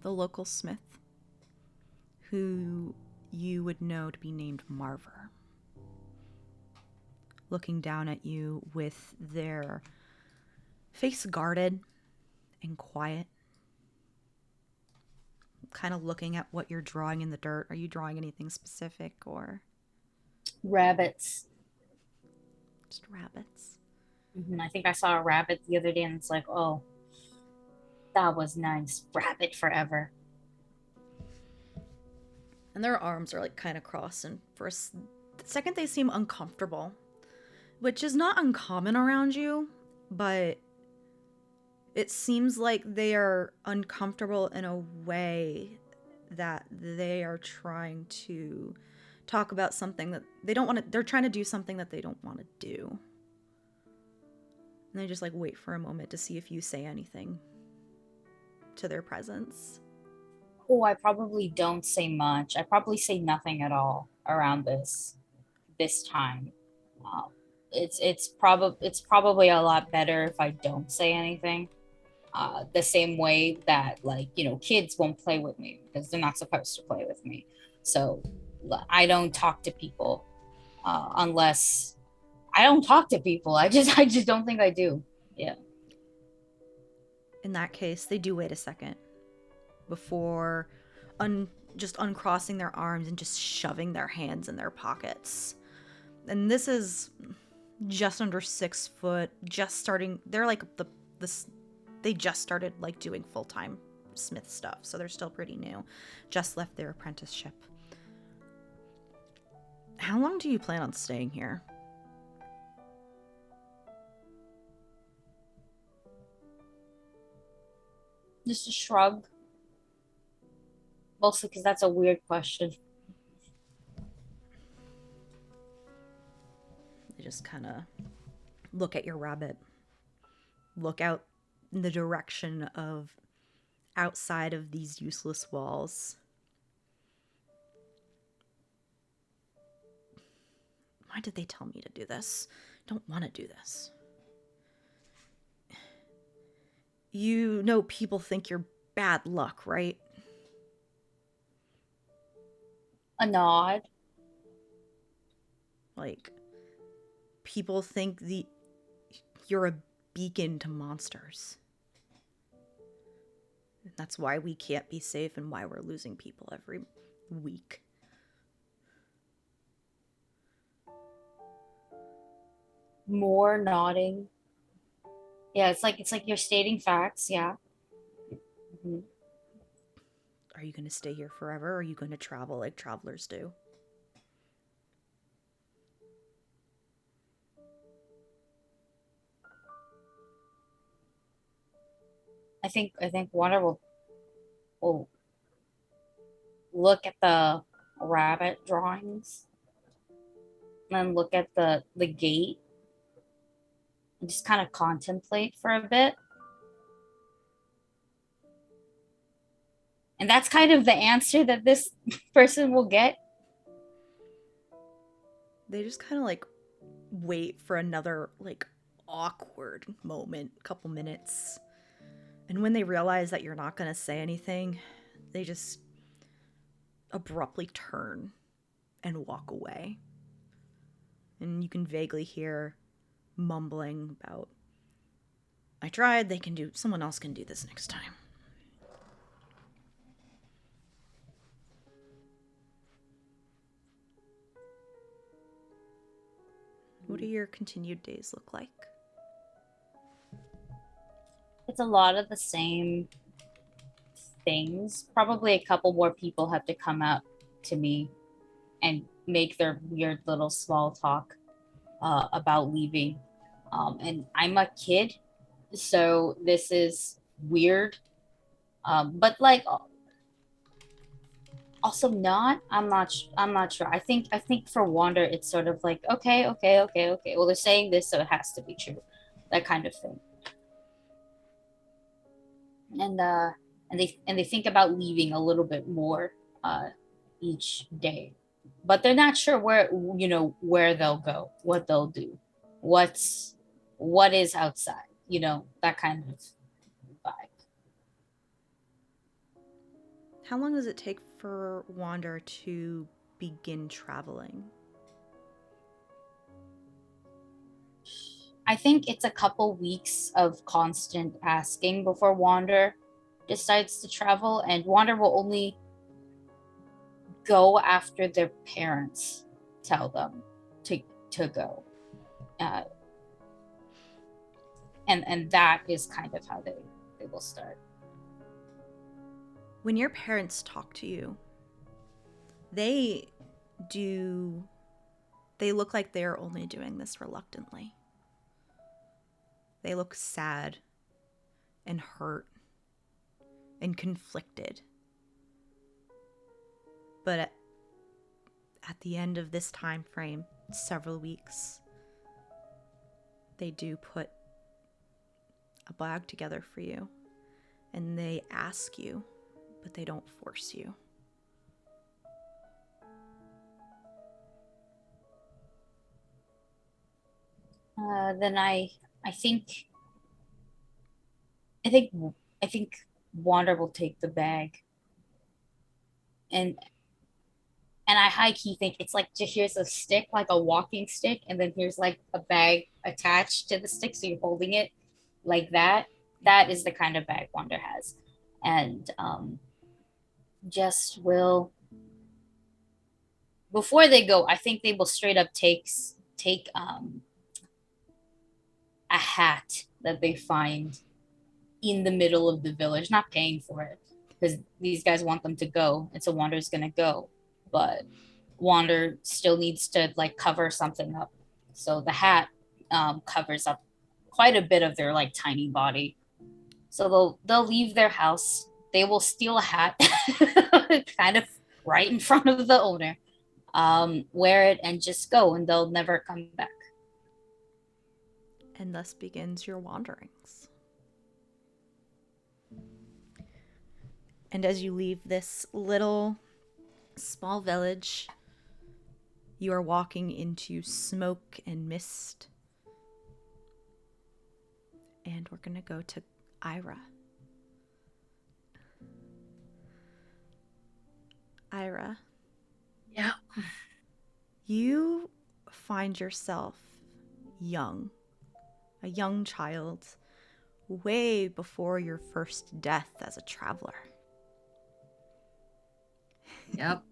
the local smith, who you would know to be named Marver, looking down at you with their face guarded and quiet, kind of looking at what you're drawing in the dirt. Are you drawing anything specific, or Rabbits. just rabbits? I think I saw a rabbit the other day, and it's like, oh, that was nice. Rabbit forever. And their arms are like kind of crossed, and for a second they seem uncomfortable, which is not uncommon around you, but it seems like they are uncomfortable in a way that they are trying to talk about something that they don't want to. They're trying to do something that they don't want to do. And they just like wait for a moment to see if you say anything to their presence. Oh, I probably don't say much. I probably say nothing at all around this time. It's probably a lot better if I don't say anything. The same way that kids won't play with me because they're not supposed to play with me. So I don't talk to people unless I don't talk to people. I just don't think I do. Yeah. In that case, they do wait a second before just uncrossing their arms and just shoving their hands in their pockets. And this is just under 6 foot, just starting. They're like they just started like doing full-time smith stuff, so they're still pretty new. Just left their apprenticeship. How long do you plan on staying here? Just a shrug. Mostly because that's a weird question. They just kind of look at your rabbit, look out in the direction of outside of these useless walls. Why did they tell me to do this? I don't want to do this. You know people think you're bad luck, right? A nod. Like, people think you're a beacon to monsters. And that's why we can't be safe and why we're losing people every week. More nodding. Yeah, it's like you're stating facts. Yeah. Mhm. Are you going to stay here forever, or are you going to travel like travelers do? I think Water will look at the rabbit drawings, and then look at the gate, and just kind of contemplate for a bit. And that's kind of the answer that this person will get. They just kind of like wait for another like awkward moment, couple minutes. And when they realize that you're not going to say anything, they just abruptly turn and walk away. And you can vaguely hear mumbling about, I tried, someone else can do this next time. What do your continued days look like? It's a lot of the same things. Probably a couple more people have to come up to me and make their weird little small talk about leaving. And I'm a kid, so this is weird. But like also not. I'm not sure. I think for Wander, it's sort of like okay. Well, they're saying this, so it has to be true. That kind of thing. And they think about leaving a little bit more each day, but they're not sure where they'll go, what they'll do, what is outside, that kind of vibe. How long does it take for Wander to begin traveling? I think it's a couple weeks of constant asking before Wander decides to travel, and Wander will only go after their parents tell them to go. And that is kind of how they will start. When your parents talk to you, they look like they're only doing this reluctantly. They look sad and hurt and conflicted. But at the end of this time frame, several weeks, they do put a bag together for you, and they ask you, but they don't force you. Then I think Wander will take the bag, and I high key think it's like just here's a stick, like a walking stick, and then here's like a bag attached to the stick, so you're holding it like that. That is the kind of bag Wander has, and just will before they go, I think they will straight up take a hat that they find in the middle of the village, not paying for it because these guys want them to go, and so Wander's gonna go, but Wander still needs to like cover something up. So the hat covers up quite a bit of their like tiny body. So they'll leave their house. They will steal a hat, kind of right in front of the owner, wear it, and just go, and they'll never come back. And thus begins your wanderings. And as you leave this little small village, you are walking into smoke and mist. And we're going to go to Ira. Ira. Yeah. You find yourself young, a young child, way before your first death as a traveler. Yep.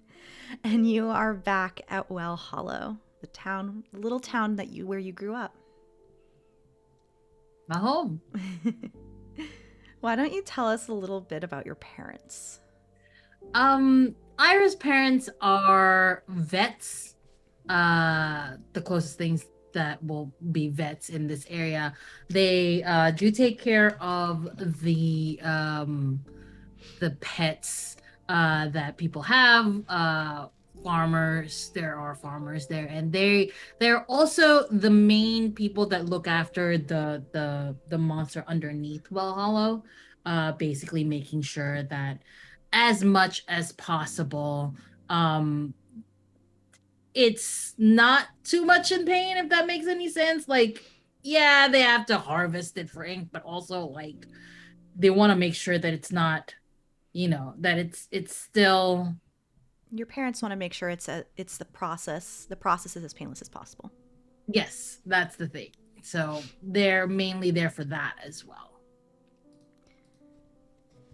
And you are back at Well Hollow, the little town where you grew up. My home. Why don't you tell us a little bit about your parents? Ira's parents are vets. The closest things that will be vets in this area. They do take care of the pets that people have. Farmers, there are farmers there, and they're also the main people that look after the monster underneath Well Hollow, basically making sure that as much as possible it's not too much in pain, if that makes any sense. Like, yeah, they have to harvest it for ink, but also like they want to make sure that it's not, that it's still. Your parents want to make sure it's the process. The process is as painless as possible. Yes, that's the thing. So they're mainly there for that as well.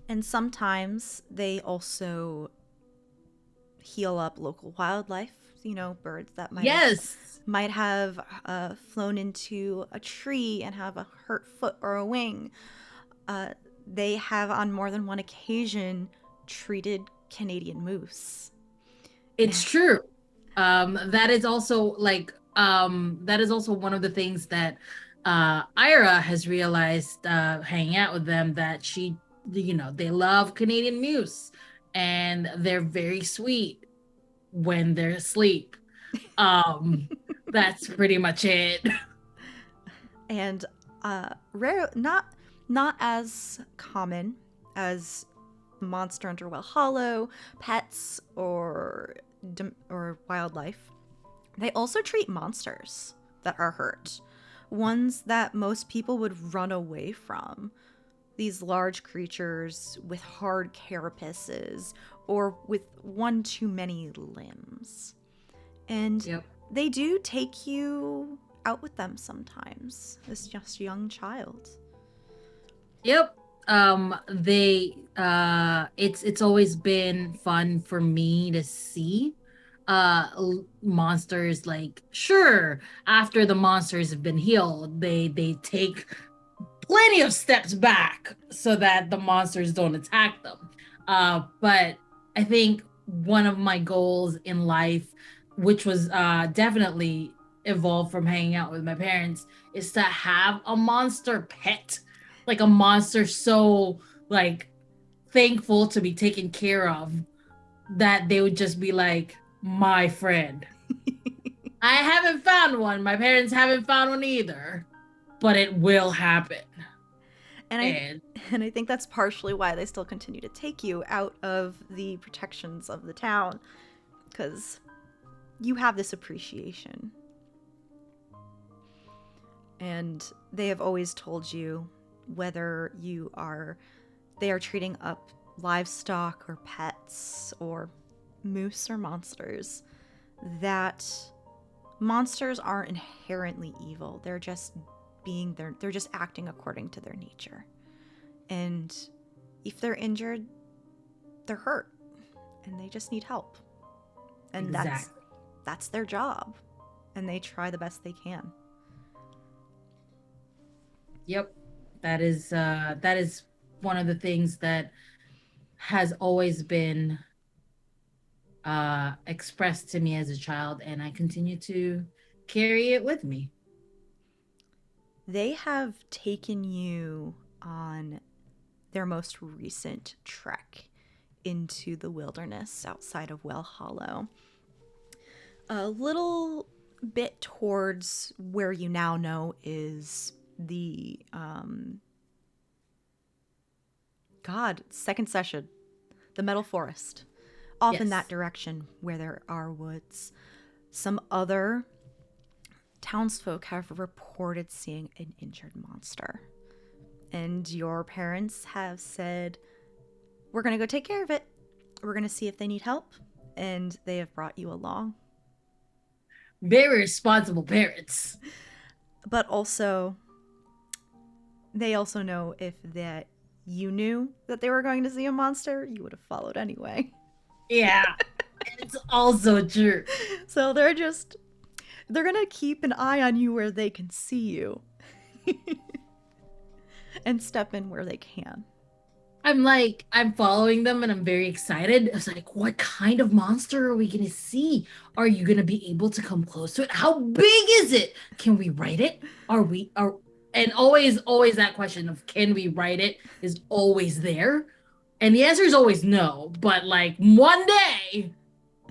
And sometimes they also heal up local wildlife, birds that might have flown into a tree and have a hurt foot or a wing. They have on more than one occasion treated Canadian moose. It's true. That is also one of the things that Ira has realized hanging out with them, that they love Canadian moose and they're very sweet when they're asleep. That's pretty much it. And rare, not as common as monster under Well Hollow, pets, or wildlife. They also treat monsters that are hurt, ones that most people would run away from. These large creatures with hard carapaces or with one too many limbs. And they do take you out with them sometimes as just a young child. Yep. It's always been fun for me to see monsters. Like, sure, after the monsters have been healed, they take plenty of steps back so that the monsters don't attack them. But I think one of my goals in life, which was definitely evolved from hanging out with my parents, is to have a monster pet. Like a monster so like thankful to be taken care of that they would just be like my friend. I haven't found one. My parents haven't found one either, but it will happen. And I think that's partially why they still continue to take you out of the protections of the town, because you have this appreciation. And they have always told you, whether they are treating up livestock or pets or moose or monsters, that monsters aren't inherently evil. They're just they're just acting according to their nature. And if they're injured, they're hurt and they just need help. And exactly. that's their job. And they try the best they can. Yep. That is one of the things that has always been expressed to me as a child, and I continue to carry it with me. They have taken you on their most recent trek into the wilderness outside of Well Hollow. A little bit towards where you now know is the second session, the Metal Forest. Off in Yes. that direction where there are woods. Some other townsfolk have reported seeing an injured monster. And your parents have said, we're going to go take care of it. We're going to see if they need help. And they have brought you along. Very responsible parents. But also, they also know if that you knew that they were going to see a monster, you would have followed anyway. Yeah. It's also true. So they're going to keep an eye on you where they can see you. And step in where they can. I'm following them and I'm very excited. I was like, what kind of monster are we going to see? Are you going to be able to come close to it? How big is it? Can we ride it? And always that question of can we ride it is always there. And the answer is always no. But like one day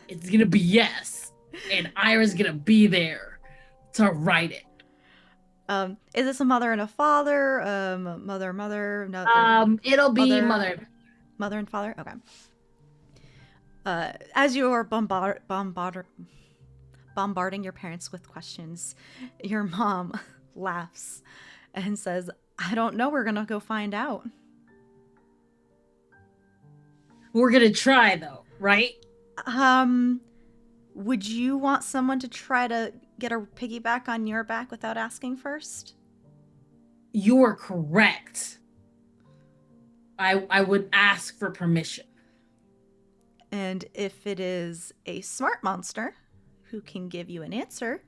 it's going to be yes. And Ira's going to be there to ride it. Is this a mother and a father? Mother, It'll be mother and father. Okay. As you are bombarding your parents with questions, your mom laughs and says, "I don't know. We're gonna go find out." We're going to try though, right? Would you want someone to try to get a piggyback on your back without asking first? You are correct. I would ask for permission. And if it is a smart monster who can give you an answer,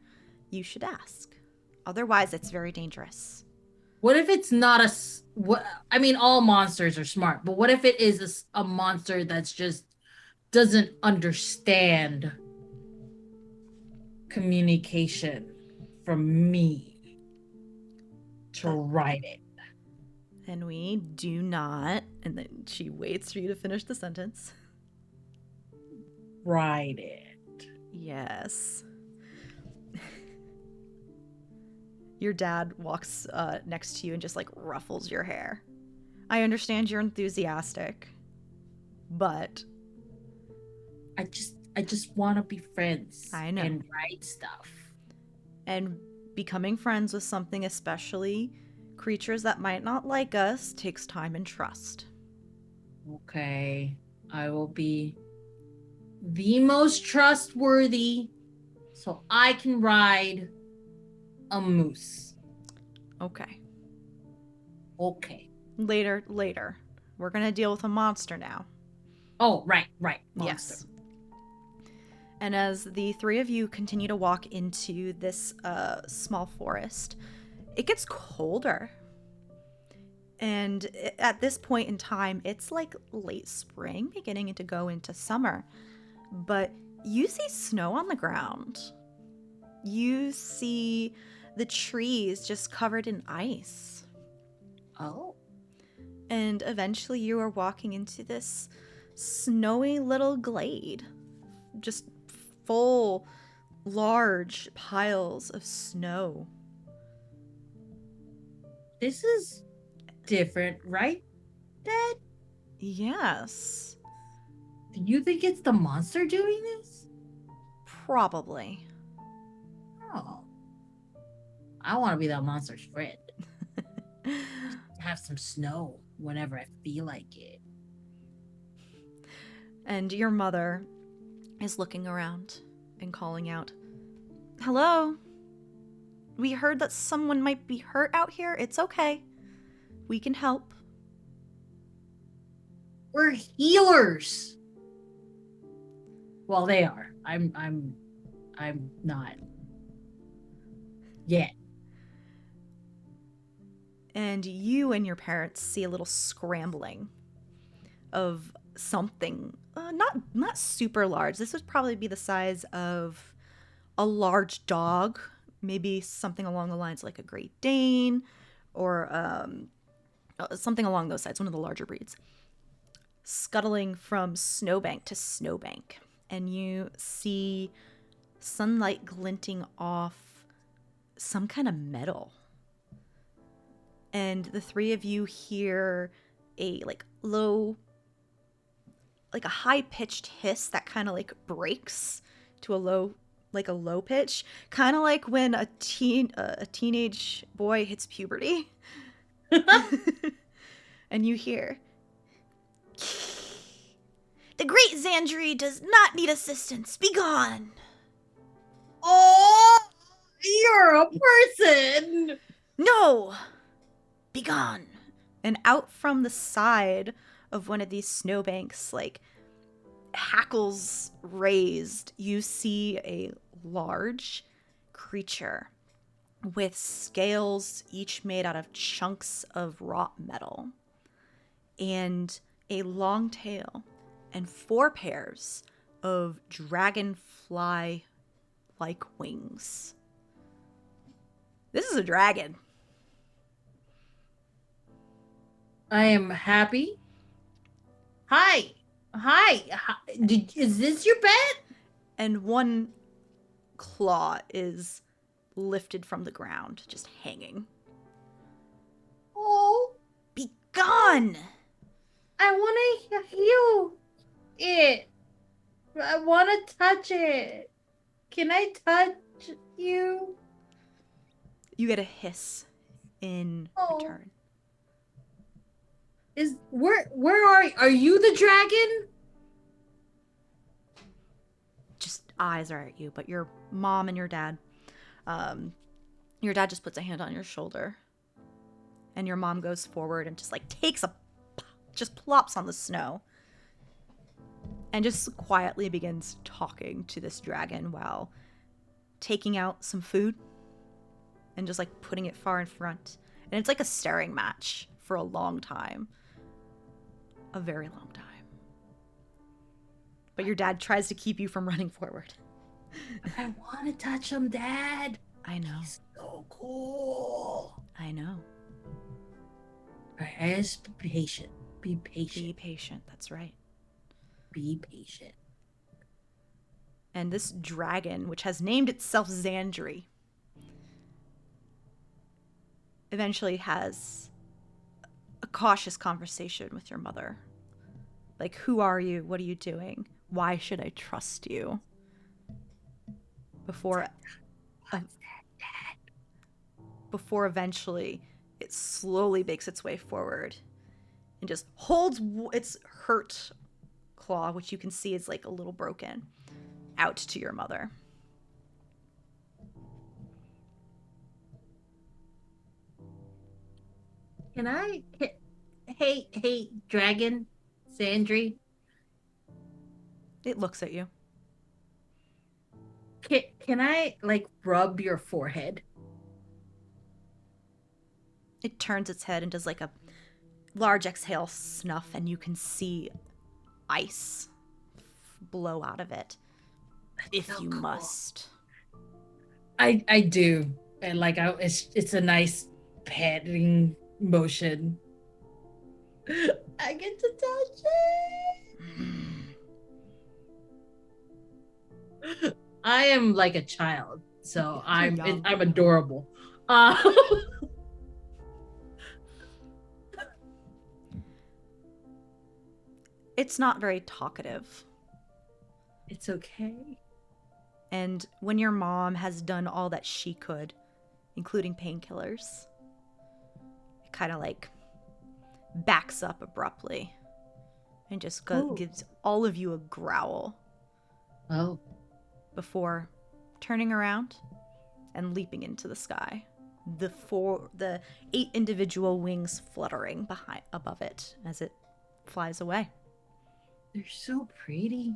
you should ask. Otherwise, it's very dangerous. What if it's not I mean, all monsters are smart, but what if it is a monster that's just doesn't understand communication from me to write it? And we do not. And then she waits for you to finish the sentence. Write it. Yes. Your dad walks next to you and just like ruffles your hair. I understand you're enthusiastic, but I just want to be friends. I know. And write stuff. And becoming friends with something, especially creatures that might not like us, takes time and trust. Okay. I will be the most trustworthy so I can ride a moose. Okay. Okay. Later. We're gonna deal with a monster now. Oh, right. Monster. Yes. And as the three of you continue to walk into this small forest, it gets colder. And at this point in time, it's like late spring, beginning to go into summer. But you see snow on the ground. You see the trees just covered in ice. Oh. And eventually you are walking into this snowy little glade. Just full, large piles of snow. This is different, right, Dad? Yes. Do you think it's the monster doing this? Probably. Oh. I want to be that monster's friend. Have some snow whenever I feel like it. And your mother is looking around and calling out, "Hello? We heard that someone might be hurt out here. It's okay. We can help." We're healers. Well, they are. I'm not yet. And you and your parents see a little scrambling of something, not super large. This would probably be the size of a large dog, maybe something along the lines like a Great Dane or something along those sides, one of the larger breeds, scuttling from snowbank to snowbank. And you see sunlight glinting off some kind of metal. And the three of you hear a low, like a high-pitched hiss that kind of like breaks to a low pitch, kind of like when a teenage boy hits puberty. And you hear, "The great Xandri does not need assistance. Be gone." Oh, you're a person. "No, be gone." And out from the side of one of these snowbanks, like hackles raised, you see a large creature with scales each made out of chunks of wrought metal and a long tail and 4 pairs of dragonfly like wings. This is a dragon. I am happy. Hi. Is this your pet? And one claw is lifted from the ground, just hanging. Oh, Be gone! I want to heal it. I want to touch it. Can I touch you? You get a hiss in Oh. return. Where are you the dragon? Just eyes are at you, but your mom and your dad just puts a hand on your shoulder, and your mom goes forward and just just plops on the snow and just quietly begins talking to this dragon while taking out some food and just like putting it far in front. And it's like a staring match for a long time. A very long time. But your dad tries to keep you from running forward. I want to touch him, Dad. I know. He's so cool. I know. Just be patient. Be patient. Be patient. That's right. Be patient. And this dragon, which has named itself Xandri, eventually has a cautious conversation with your mother. Like, who are you? What are you doing? Why should I trust you? Before eventually it slowly makes its way forward and just holds its hurt claw, which you can see is like a little broken, out to your mother. Can I? Hey, dragon, Xandri. It looks at you. Can I like rub your forehead? It turns its head and does like a large exhale snuff, and you can see ice blow out of it. If so you cool. must. I do, and like it's a nice patting motion. I get to touch it. I am like a child, so I'm young. adorable. It's not very talkative. It's okay. And when your mom has done all that she could, including painkillers, it kind of like backs up abruptly and just Ooh. gives all of you a growl Oh, before turning around and leaping into the sky. The 8 individual wings fluttering above it as it flies away. they're so pretty.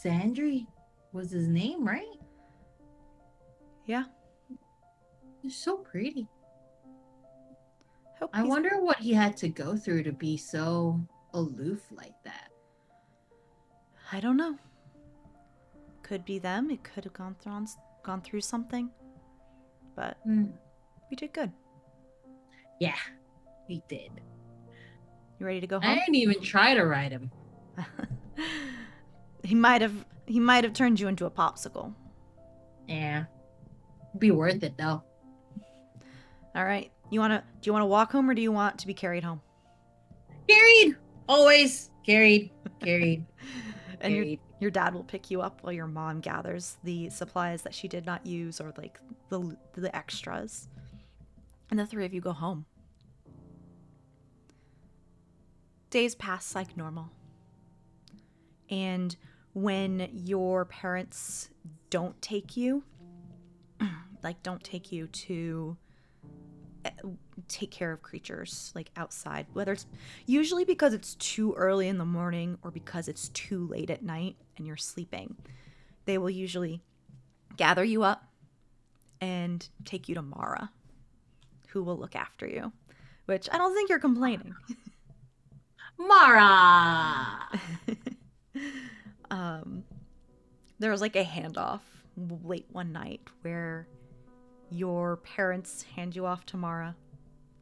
Xandri was his name, right? Yeah. They're so pretty. Hope I he's- wonder what he had to go through to be so aloof like that. I don't know. Could be them. It could have gone through something. But Hmm. we did good. Yeah, he did. You ready to go I home? didn't even try to ride him. He might have turned you into a popsicle. Yeah. Be worth it though. All right. Do you want to walk home or do you want to be carried home? Carried! Always carried. Carried. And Carried. your dad will pick you up while your mom gathers the supplies that she did not use or like the extras. And the three of you go home. Days pass like normal. And when your parents don't take you, don't take you to take care of creatures like outside, whether it's usually because it's too early in the morning or because it's too late at night and you're sleeping, they will usually gather you up and take you to Mara, who will look after you, which I don't think you're complaining. Mara! There was like a handoff late one night where your parents hand you off to Mara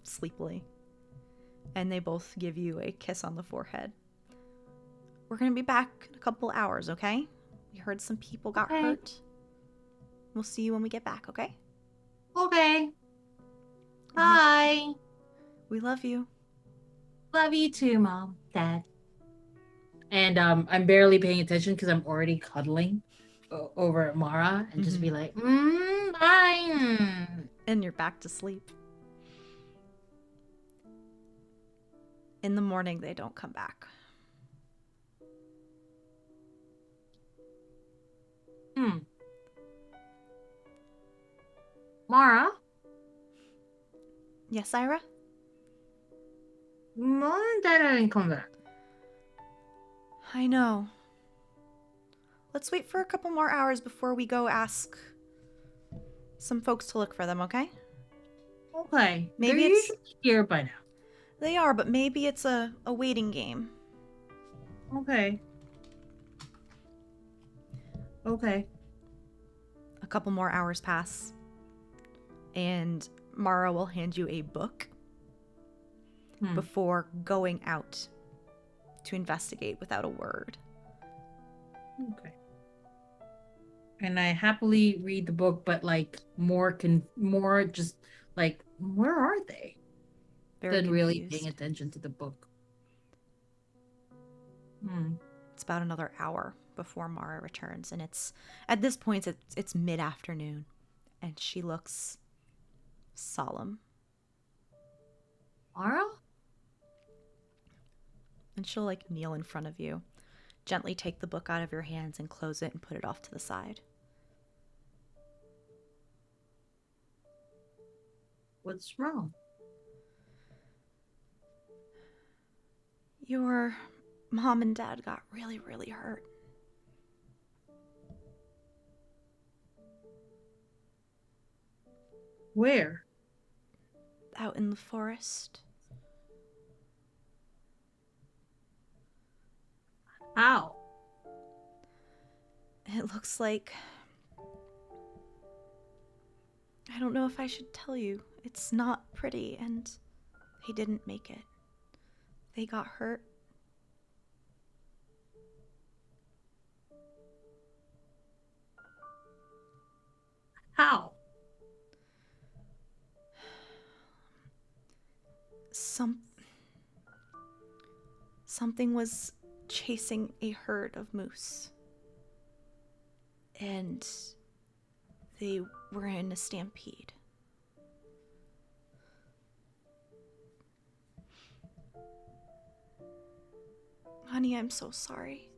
sleepily, and they both give you a kiss on the forehead. We're gonna be back in a couple hours, okay? We heard some people got Okay. hurt. We'll see you when we get back, okay? Okay. Bye. We love you. Love you too, Mom, Dad. And I'm barely paying attention because I'm already cuddling over at Mara and just be like, bye. And you're back to sleep. In the morning, they don't come back. Mara? Yes, Ira? Mom and Dad didn't come back. I know. Let's wait for a couple more hours before we go ask some folks to look for them, okay? Okay. Maybe They're it's- usually here by now. They are, but maybe it's a waiting game. Okay. Okay. A couple more hours pass, and Mara will hand you a book before going out to investigate without a word. Okay. And I happily read the book, but like more just like, where are they? Very Than really confused. paying attention to the book. It's about another hour before Mara returns, and it's at this point it's mid-afternoon, and she looks solemn. Mara? And she'll like kneel in front of you, gently take the book out of your hands and close it and put it off to the side. What's wrong? Your mom and dad got really, really hurt. Where? Out in the forest. How? It looks like... I don't know if I should tell you. It's not pretty, and they didn't make it. They got hurt. How? Something was chasing a herd of moose. And they were in a stampede. Honey, I'm so sorry.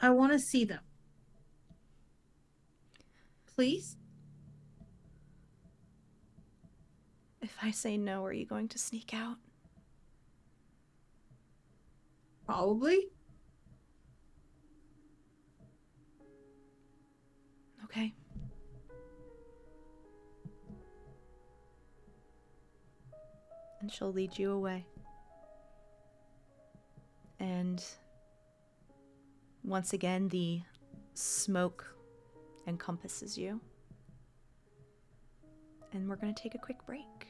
I want to see them. Please? If I say no, are you going to sneak out? Probably. Okay. And she'll lead you away. And once again, the smoke encompasses you. And we're going to take a quick break.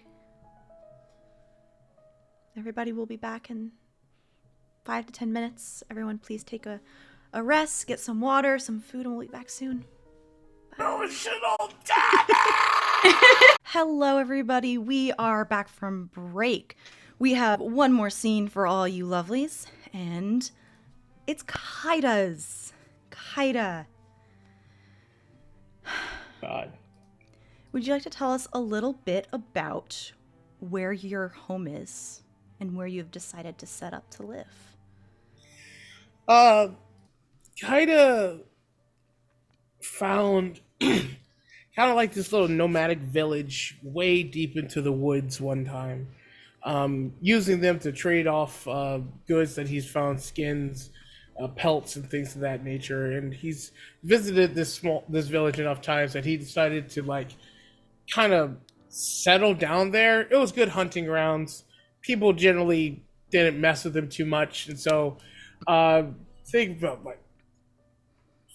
Everybody will be back in 5 to 10 minutes. Everyone, please take a rest, get some water, some food, and we'll be back soon. No, shit all die. Hello, everybody. We are back from break. We have one more scene for all you lovelies, and it's Kaida's. Kaida. God. Would you like to tell us a little bit about where your home is and where you've decided to set up to live? Kinda found kind of like this little nomadic village way deep into the woods one time, using them to trade off goods that he's found, skins, pelts, and things of that nature. And he's visited this village enough times that he decided to like kind of settle down there. It was good hunting grounds. People generally didn't mess with him too much, and so think about like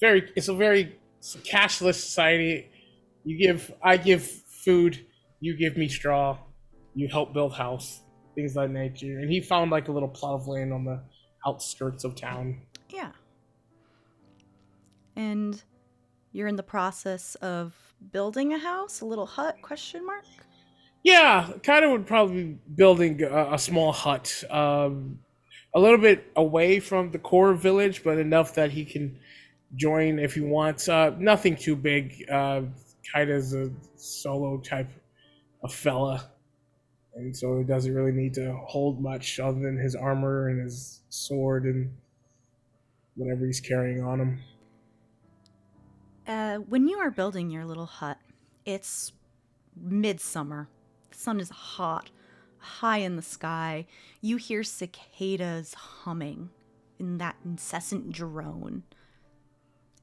it's a very cashless society. I give food, you give me straw, you help build house, things like nature. And he found like a little plot of land on the outskirts of town. Yeah. And you're in the process of building a house, a little hut, question mark? Yeah, kind of would probably be building a small hut, a little bit away from the core village, but enough that he can join if he wants. Nothing too big. Kind of a solo type of fella, and so he doesn't really need to hold much other than his armor and his sword and whatever he's carrying on him. When you are building your little hut, it's midsummer. The sun is hot, high in the sky. You hear cicadas humming in that incessant drone.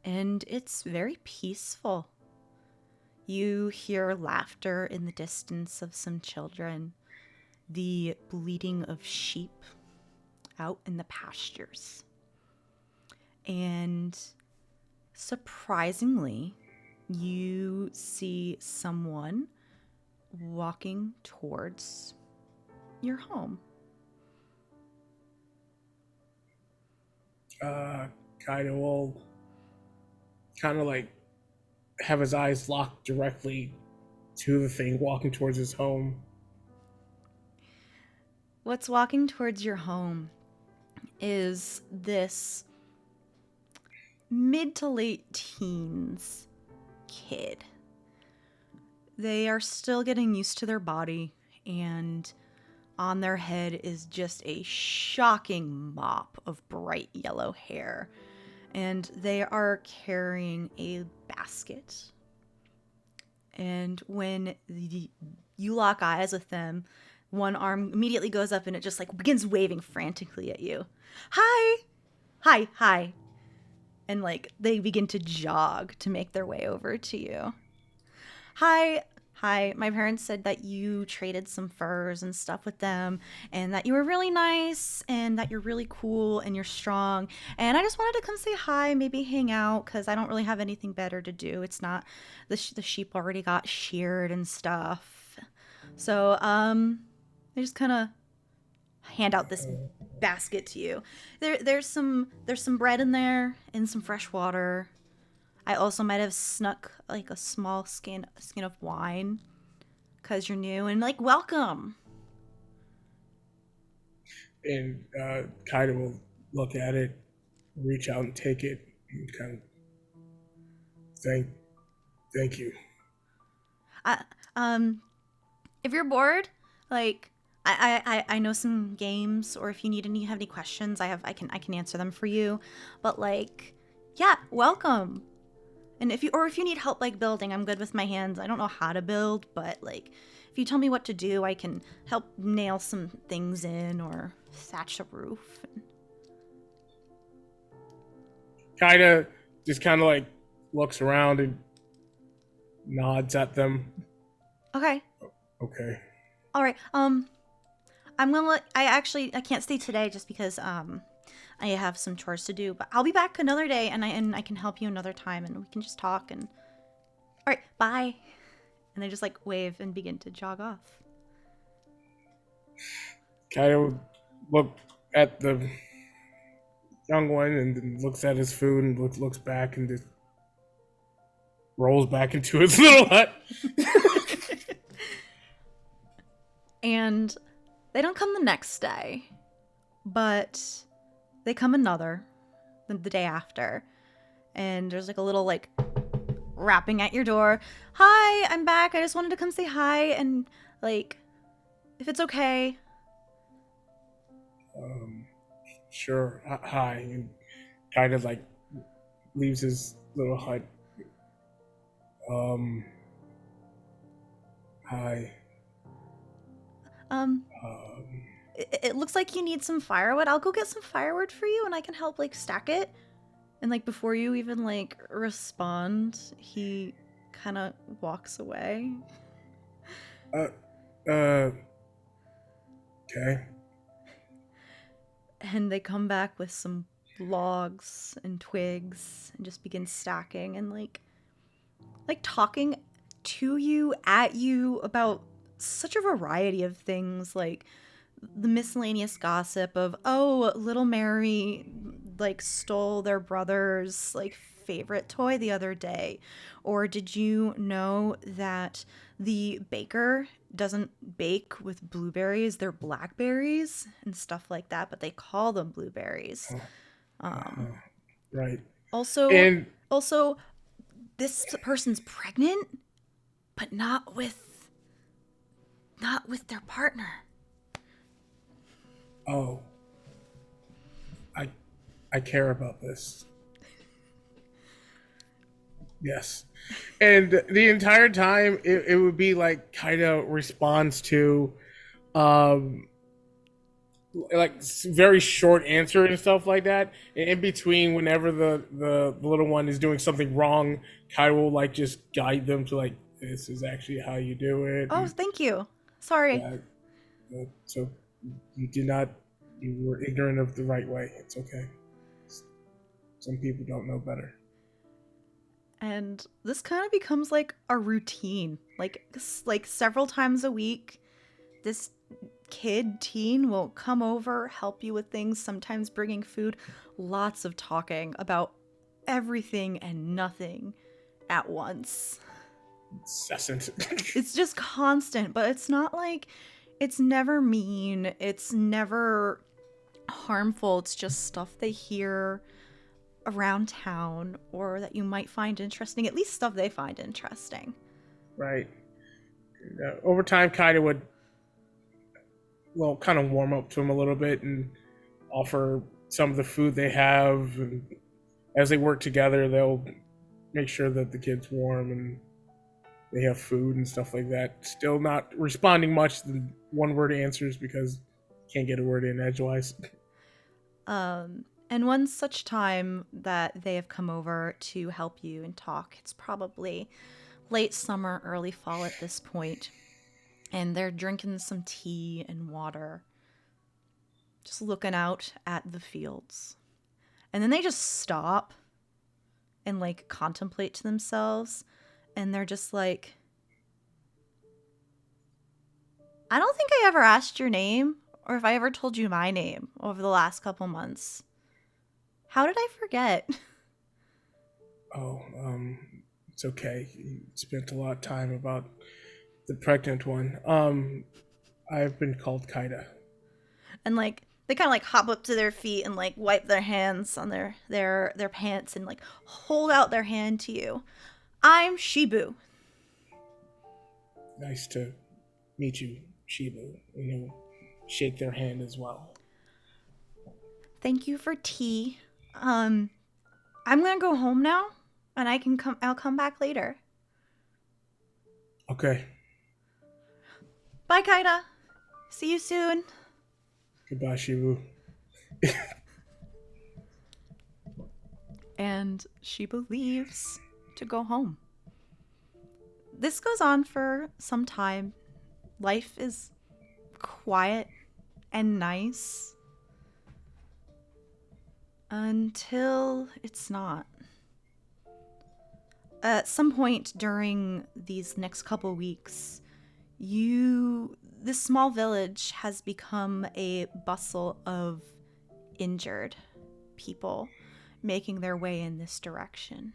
And it's very peaceful. You hear laughter in the distance of some children, the bleating of sheep out in the pastures. And surprisingly, you see someone walking towards your home. Kaido will kind of like have his eyes locked directly to the thing walking towards his home. What's walking towards your home is this mid to late teens kid. They are still getting used to their body, and on their head is just a shocking mop of bright yellow hair. And they are carrying a basket. And when you lock eyes with them, one arm immediately goes up and it just like begins waving frantically at you. Hi! Hi, hi. And like they begin to jog to make their way over to you. Hi, my parents said that you traded some furs and stuff with them and that you were really nice and that you're really cool and you're strong. And I just wanted to come say hi, maybe hang out because I don't really have anything better to do. It's not, the sheep already got sheared and stuff. So, I just kind of hand out this basket to you. There's some bread in there and some fresh water. I also might have snuck like a small skin of wine because you're new and like welcome. And Kaido will look at it, reach out and take it, and kind of thank you. If you're bored, like I know some games, or if you have any questions, I can answer them for you. But like, yeah, welcome. And if you need help like building, I'm good with my hands. I don't know how to build, but like if you tell me what to do, I can help nail some things in or thatch a roof. Kaida just kind of like looks around and nods at them. Okay. Okay. All right. I'm gonna let. I can't stay today just because I have some chores to do. But I'll be back another day, and I can help you another time, and we can just talk. And all right, bye. And they just like wave and begin to jog off. Kaido look at the young one and then looks at his food and looks back and just rolls back into his little hut. And they don't come the next day, but they come the day after. And there's like a little like rapping at your door. Hi, I'm back. I just wanted to come say hi and like if it's okay. Sure. Hi. And kind of like leaves his little hut. Hi. It looks like you need some firewood. I'll go get some firewood for you and I can help like stack it. And like before you even like respond, he kind of walks away. Okay. And they come back with some logs and twigs and just begin stacking and like talking to you, at you about such a variety of things, like the miscellaneous gossip of, oh, little Mary like stole their brother's like favorite toy the other day, or did you know that the baker doesn't bake with blueberries, they're blackberries and stuff like that, but they call them blueberries. Right. Also this person's pregnant, but not with their partner. Oh. I care about this. Yes. And the entire time it would be like Kaido responds to like very short answer and stuff like that. And in between, whenever the little one is doing something wrong, Kaido will like just guide them to like, this is actually how you do it. Oh, thank you. Sorry. So you were ignorant of the right way. It's okay. Some people don't know better. And this kind of becomes like a routine. Like several times a week, this teen will come over, help you with things, sometimes bringing food, lots of talking about everything and nothing at once. Incessant. It's just constant, but it's not like, it's never mean, it's never harmful, it's just stuff they hear around town or that you might find interesting, at least stuff they find interesting. Right. Over time, Kaido would kind of warm up to him a little bit and offer some of the food they have, and as they work together, they'll make sure that the kid's warm and they have food and stuff like that. Still not responding much to one-word answers because can't get a word in edgewise. And one such time that they have come over to help you and talk, it's probably late summer, early fall at this point, and they're drinking some tea and water, just looking out at the fields. And then they just stop and like contemplate to themselves, and they're just like, I don't think I ever asked your name or if I ever told you my name over the last couple months. How did I forget? Oh, it's okay. You spent a lot of time about the pregnant one. I've been called Kaida. And like they kind of like hop up to their feet and like wipe their hands on their pants and like hold out their hand to you. I'm Shibu. Nice to meet you, Shibu. And you'll shake their hand as well. Thank you for tea. I'm gonna go home now, and I'll come back later. Okay. Bye, Kaida. See you soon. Goodbye, Shibu. And Shibu leaves to go home. this goes on for some time. Life is quiet and nice until it's not. At some point during these next couple weeks, this small village has become a bustle of injured people making their way in this direction.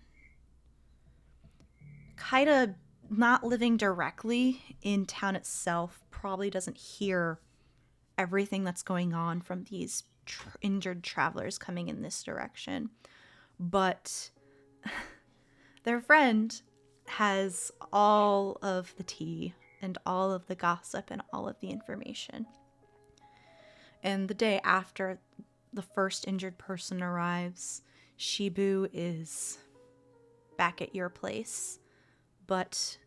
Kaida, not living directly in town itself, probably doesn't hear everything that's going on from these injured travelers coming in this direction. But their friend has all of the tea and all of the gossip and all of the information. And the day after the first injured person arrives, Shibu is back at your place, but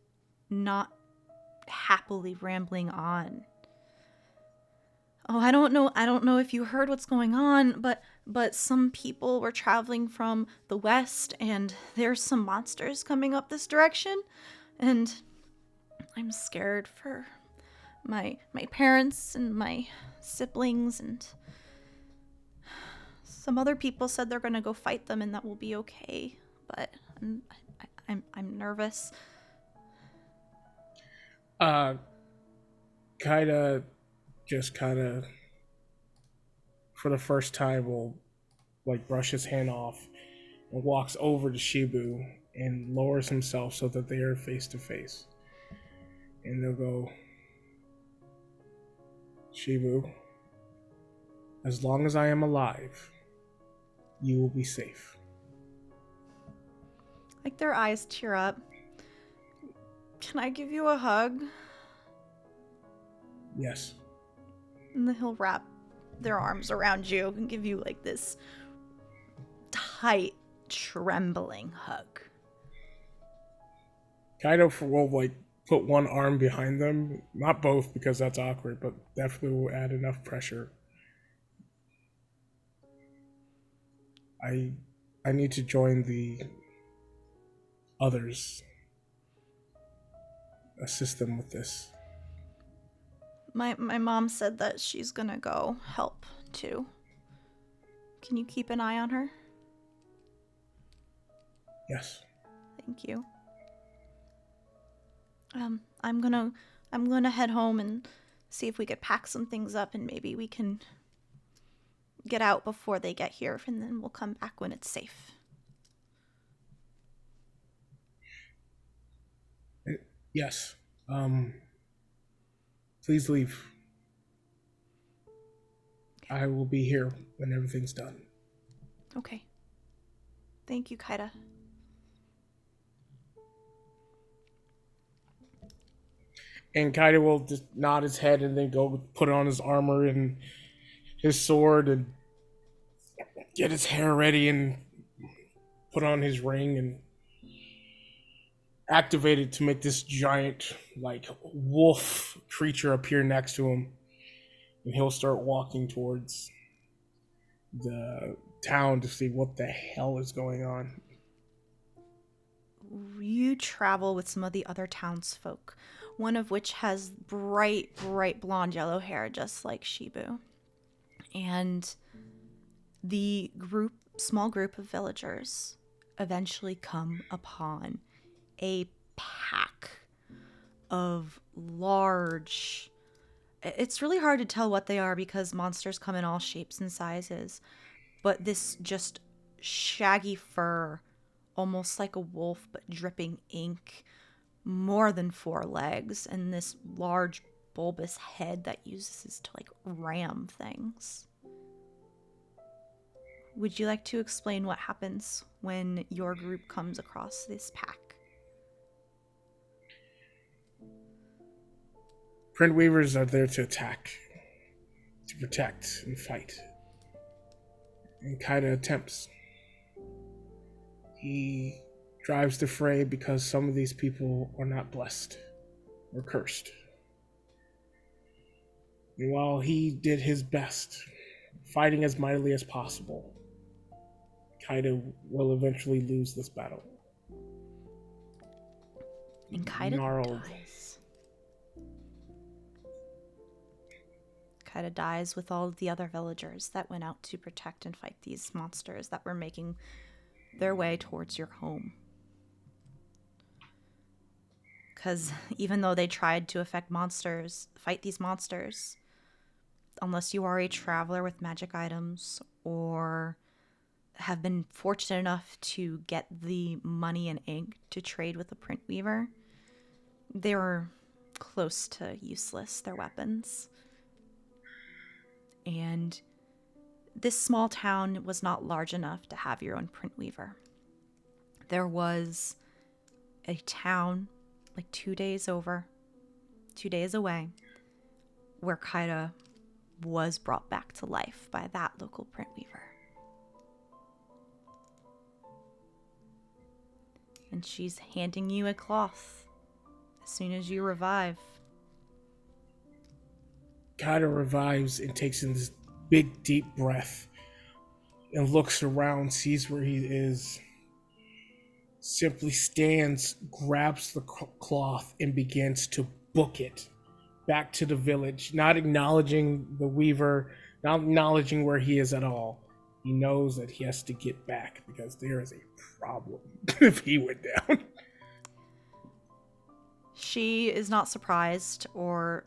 not happily rambling on. Oh, I don't know if you heard what's going on, but some people were traveling from the west and there's some monsters coming up this direction, and I'm scared for my parents and my siblings, and some other people said they're going to go fight them and that will be okay, but I'm nervous. Kaida just kind of, for the first time, will like brush his hand off and walks over to Shibu and lowers himself so that they are face to face. And they'll go, Shibu, as long as I am alive, you will be safe. Like, their eyes tear up. Can I give you a hug? Yes. And then he'll wrap their arms around you and give you like this tight, trembling hug. Kaida will like put one arm behind them, not both because that's awkward, but definitely will add enough pressure. I need to join the others. Assist them with this. My mom said that she's gonna go help too. Can you keep an eye on her? Yes. Thank you. I'm gonna head home and see if we could pack some things up, and maybe we can get out before they get here, and then we'll come back when it's safe. Yes. Please leave. I will be here when everything's done. Okay. Thank you, Kaida. And Kaida will just nod his head and then go put on his armor and his sword and get his hair ready and put on his ring and activate it to make this giant, like, wolf creature appear next to him. And he'll start walking towards the town to see what the hell is going on. You travel with some of the other townsfolk, one of which has bright blonde yellow hair, just like Shibu. And the small group of villagers eventually come upon a pack of large... It's really hard to tell what they are because monsters come in all shapes and sizes. But this just shaggy fur, almost like a wolf but dripping ink, more than 4 legs, and this large bulbous head that uses to like ram things. Would you like to explain what happens when your group comes across this pack? Print Weavers are there to attack, to protect and fight. And Kaida attempts. He drives the fray because some of these people are not blessed or cursed. And while he did his best, fighting as mightily as possible, Kaida will eventually lose this battle. And Kaida gnarled. dies. Kaida dies with all of the other villagers that went out to protect and fight these monsters that were making their way towards your home. Because even though they tried to fight these monsters, unless you are a traveler with magic items or have been fortunate enough to get the money and ink to trade with a print weaver, they were close to useless, their weapons. And this small town was not large enough to have your own print weaver. There was a town like 2 days away, where Kaida was brought back to life by that local print weaver. And she's handing you a cloth as soon as you revive. Kaida revives and takes in this big, deep breath and looks around, sees where he is, simply stands, grabs the cloth, and begins to book it back to the village, not acknowledging the weaver, not acknowledging where he is at all. He knows that he has to get back because there is a problem if he went down. She is not surprised or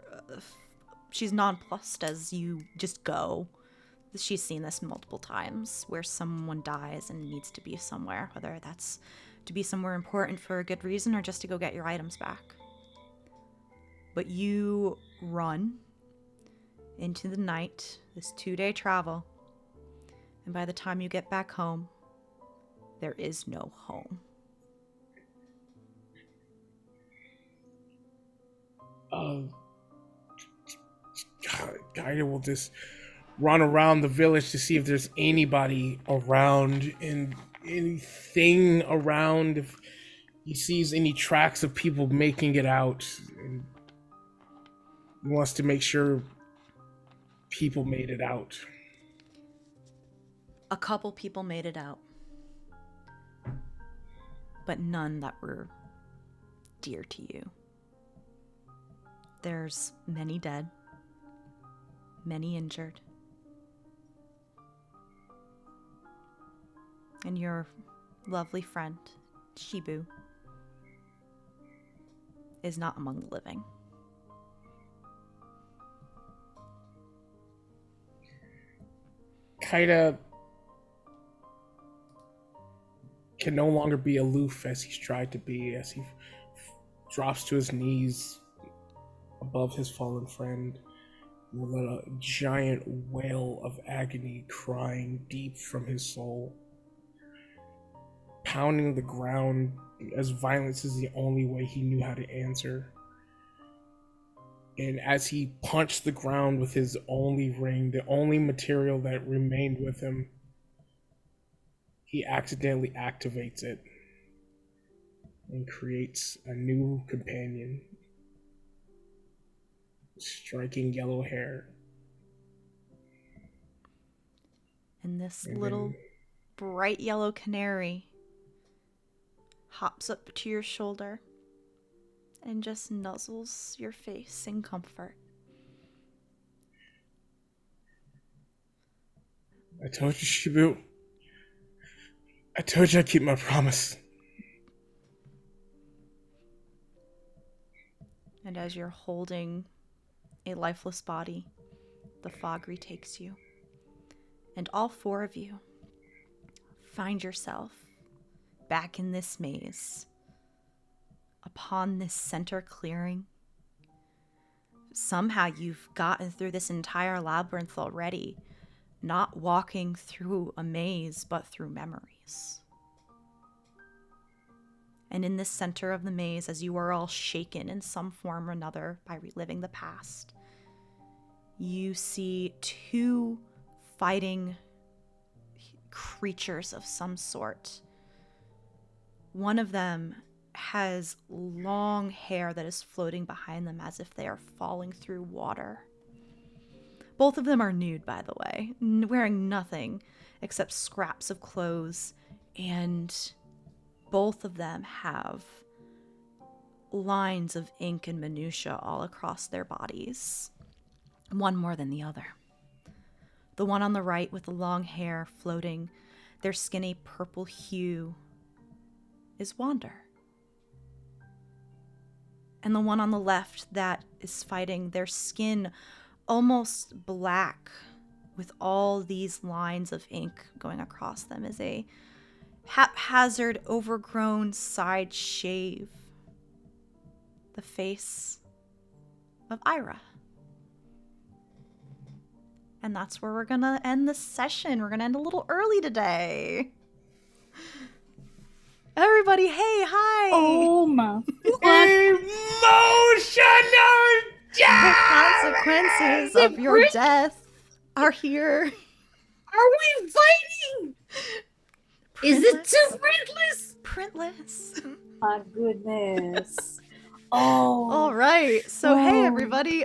she's nonplussed as you just go. She's seen this multiple times where someone dies and needs to be somewhere, whether that's to be somewhere important for a good reason or just to go get your items back. But you run into the night, this 2-day travel, and by the time you get back home, there is no home. Kaida will just run around the village to see if there's anybody around and anything around, if he sees any tracks of people making it out. And he wants to make sure people made it out. A couple people made it out, but none that were dear to you. There's many dead, many injured. And your lovely friend, Shibu, is not among the living. Kaida can no longer be aloof as he's tried to be, as he drops to his knees above his fallen friend with a giant wail of agony crying deep from his soul, pounding the ground as violence is the only way he knew how to answer. And as he punched the ground with his only ring, the only material that remained with him, he accidentally activates it and creates a new companion. Striking yellow hair. And this little bright yellow canary hops up to your shoulder and just nuzzles your face in comfort. I told you, Shibu. I told you I'd keep my promise. And as you're holding a lifeless body, the fog retakes you. And all four of you find yourself back in this maze, upon this center clearing. Somehow you've gotten through this entire labyrinth already, not walking through a maze, but through memories. And in this center of the maze, as you are all shaken in some form or another by reliving the past, you see two fighting creatures of some sort. One of them has long hair that is floating behind them as if they are falling through water. Both of them are nude, by the way, wearing nothing except scraps of clothes, and both of them have lines of ink and minutia all across their bodies, one more than the other. The one on the right with the long hair floating, their skinny purple hue, is Wander. And the one on the left that is fighting, their skin almost black with all these lines of ink going across them, is a haphazard, overgrown side shave. The face of Ira. And that's where we're gonna end the session. We're gonna end a little early today. Everybody, hey, hi! Oh my. Emotional The consequences of your death are here. Are we fighting? Is it too printless? Printless. My goodness. Oh. All right. So hey Whoa. everybody,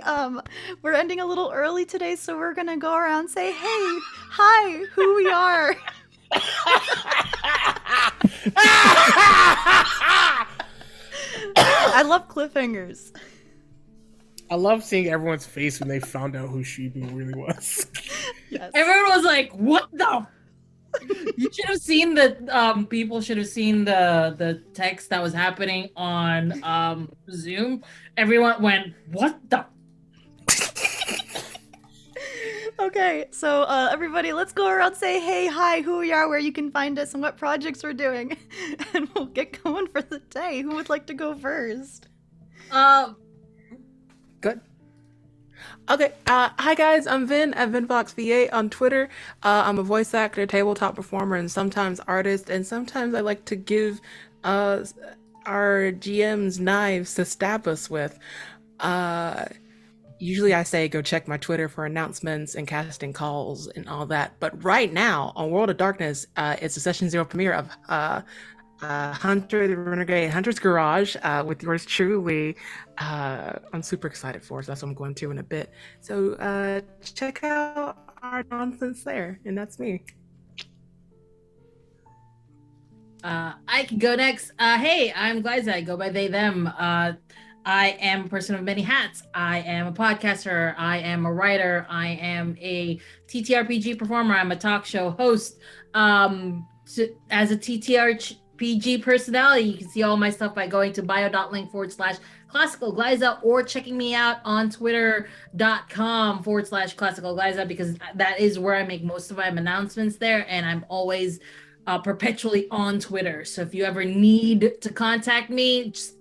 we're ending a little early today, so we're gonna go around and say, hey, hi, who we are. I love cliffhangers. I love seeing everyone's face when they found out who Shibu really was. Yes. Everyone was like, "What the?" You should have seen the people should have seen the text that was happening on Zoom. Everyone went, "What the?" Okay, so everybody, let's go around, say hey, hi, who we are, where you can find us, and what projects we're doing, and we'll get going for the day. Who would like to go first? Good. Okay. Hi guys, I'm Vin at VinFoxV8 on Twitter. I'm a voice actor, tabletop performer, and sometimes artist. And sometimes I like to give our GMs knives to stab us with. Usually I say go check my Twitter for announcements and casting calls and all that. But right now on World of Darkness, it's a Session 0 premiere of Hunter the Renegade Hunter's Garage with yours truly. I'm super excited for it, so that's what I'm going to in a bit. So check out our nonsense there, and that's me. I can go next. Hey, I'm Glyza. I go by they, them. I am a person of many hats. I am a podcaster. I am a writer. I am a TTRPG performer. I'm a talk show host. As a TTRPG personality, you can see all my stuff by going to bio.link/classical Glyza or checking me out on twitter.com/classical Glyza, because that is where I make most of my announcements there, and I'm always perpetually on Twitter. So if you ever need to contact me, just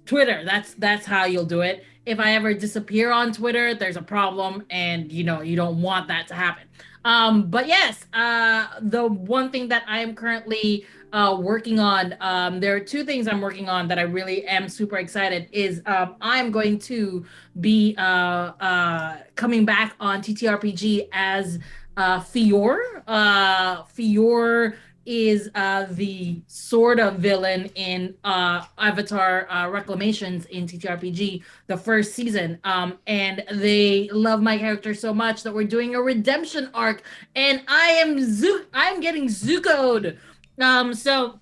Twitter, that's how you'll do it. If I ever disappear on Twitter, there's a problem, and you don't want that to happen. But yes, the one thing that I am currently working on, there are two things I'm working on that I really am super excited is I'm going to be coming back on TTRPG as Fior. Fior is the sort of villain in Avatar Reclamations in TTRPG, the first season. And they love my character so much that we're doing a redemption arc, and I'm getting Zuko'd. So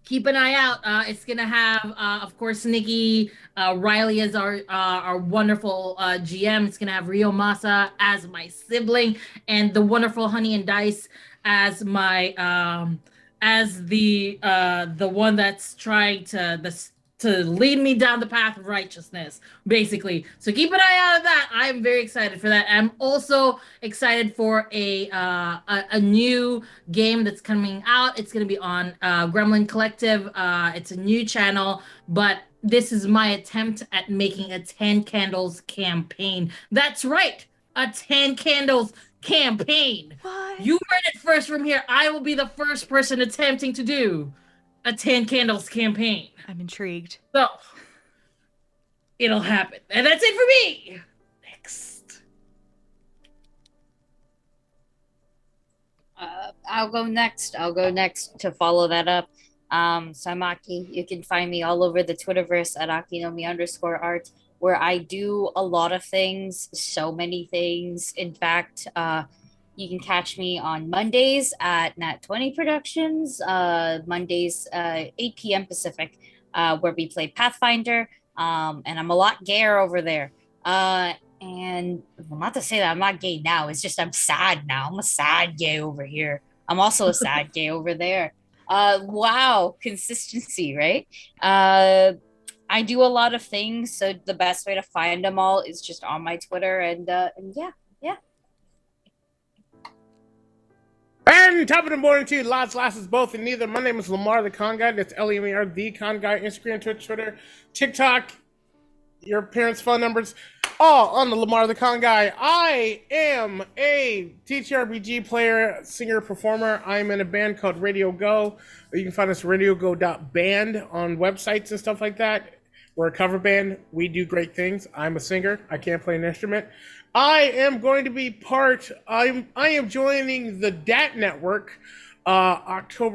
keep an eye out. It's gonna have, of course, Nikki, Riley as our wonderful GM. It's gonna have Rio Masa as my sibling, and the wonderful Honey and Dice as my as the one that's trying to lead me down the path of righteousness, basically. So keep an eye out of that. I'm very excited for that. I'm also excited for a new game that's coming out. It's going to be on Gremlin Collective. It's a new channel, but this is my attempt at making a 10 Candles campaign. That's right, a 10 Candles campaign. What? You heard it first from here. I will be the first person attempting to do a 10 Candles campaign. I'm intrigued. So it'll happen. And that's it for me. Next. I'll go next to follow that up. So I'm Aki. You can find me all over the Twitterverse at Akinomi_art, where I do a lot of things, so many things. In fact, you can catch me on Mondays at Nat 20 Productions, Mondays 8 p.m. Pacific. where we play Pathfinder. And I'm a lot gayer over there. And well, not to say that I'm not gay now. It's just I'm sad now. I'm a sad gay over here. I'm also a sad gay over there. Wow, consistency, right? I do a lot of things, so the best way to find them all is just on my Twitter, and yeah. And top of the morning to you, lots, lasses, both and neither. My name is Lamar the Con Guy. That's Lemar the Con Guy. Instagram, Twitch, Twitter, TikTok, your parents' phone numbers, all on the Lamar the Con Guy. I am a TTRPG player, singer, performer. I'm in a band called Radio Go. You can find us at radiogo.band on websites and stuff like that. We're a cover band. We do great things. I'm a singer. I can't play an instrument. I am going to be I am joining the DAT network October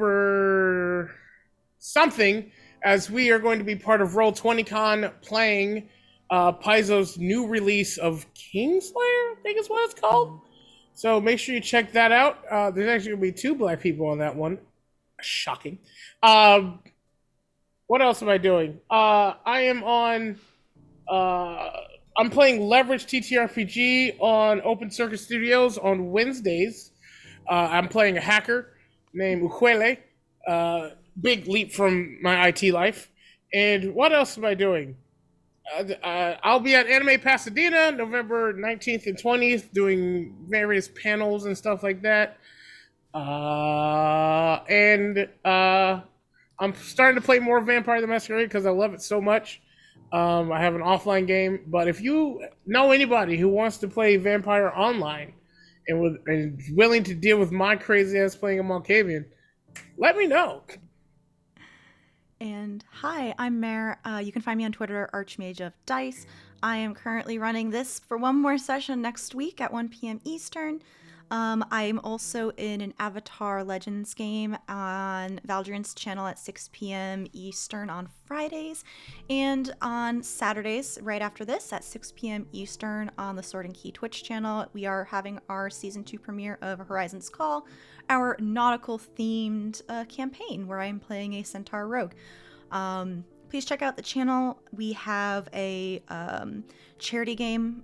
something, as we are going to be part of Roll20Con playing Paizo's new release of Kingslayer, I think is what it's called. So make sure you check that out. There's actually going to be 2 black people on that one. Shocking. What else am I doing? I'm playing Leverage TTRPG on Open Circuit Studios on Wednesdays. I'm playing a hacker named Ukwele. Big leap from my IT life. And what else am I doing? I'll be at Anime Pasadena November 19th and 20th doing various panels and stuff like that. I'm starting to play more Vampire the Masquerade because I love it so much. I have an offline game, but if you know anybody who wants to play Vampire online and willing to deal with my crazy ass playing a Malkavian, let me know. And hi, I'm Mare. You can find me on Twitter, Archmage of Dice. I am currently running this for one more session next week at 1 p.m. Eastern. I'm also in an Avatar Legends game on Valdrian's channel at 6 p.m. Eastern on Fridays, and on Saturdays, right after this, at 6 p.m. Eastern on the Sword and Key Twitch channel, we are having our Season 2 premiere of Horizon's Call, our nautical-themed campaign where I'm playing a Centaur Rogue. Please check out the channel. We have a charity game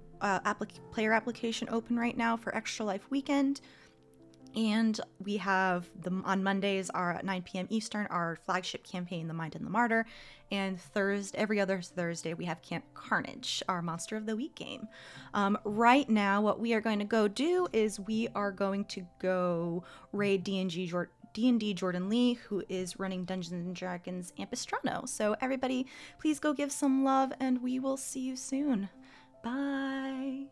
player application open right now for Extra Life Weekend, and we have on Mondays at 9 p.m. Eastern our flagship campaign, The Mind and the Martyr, and every other Thursday we have Camp Carnage, our Monster of the Week game. Right now what we are going to go do is we are going to go raid D&D Jordan Lee, who is running Dungeons & Dragons Ampistrano. So everybody, please go give some love, and we will see you soon. Bye.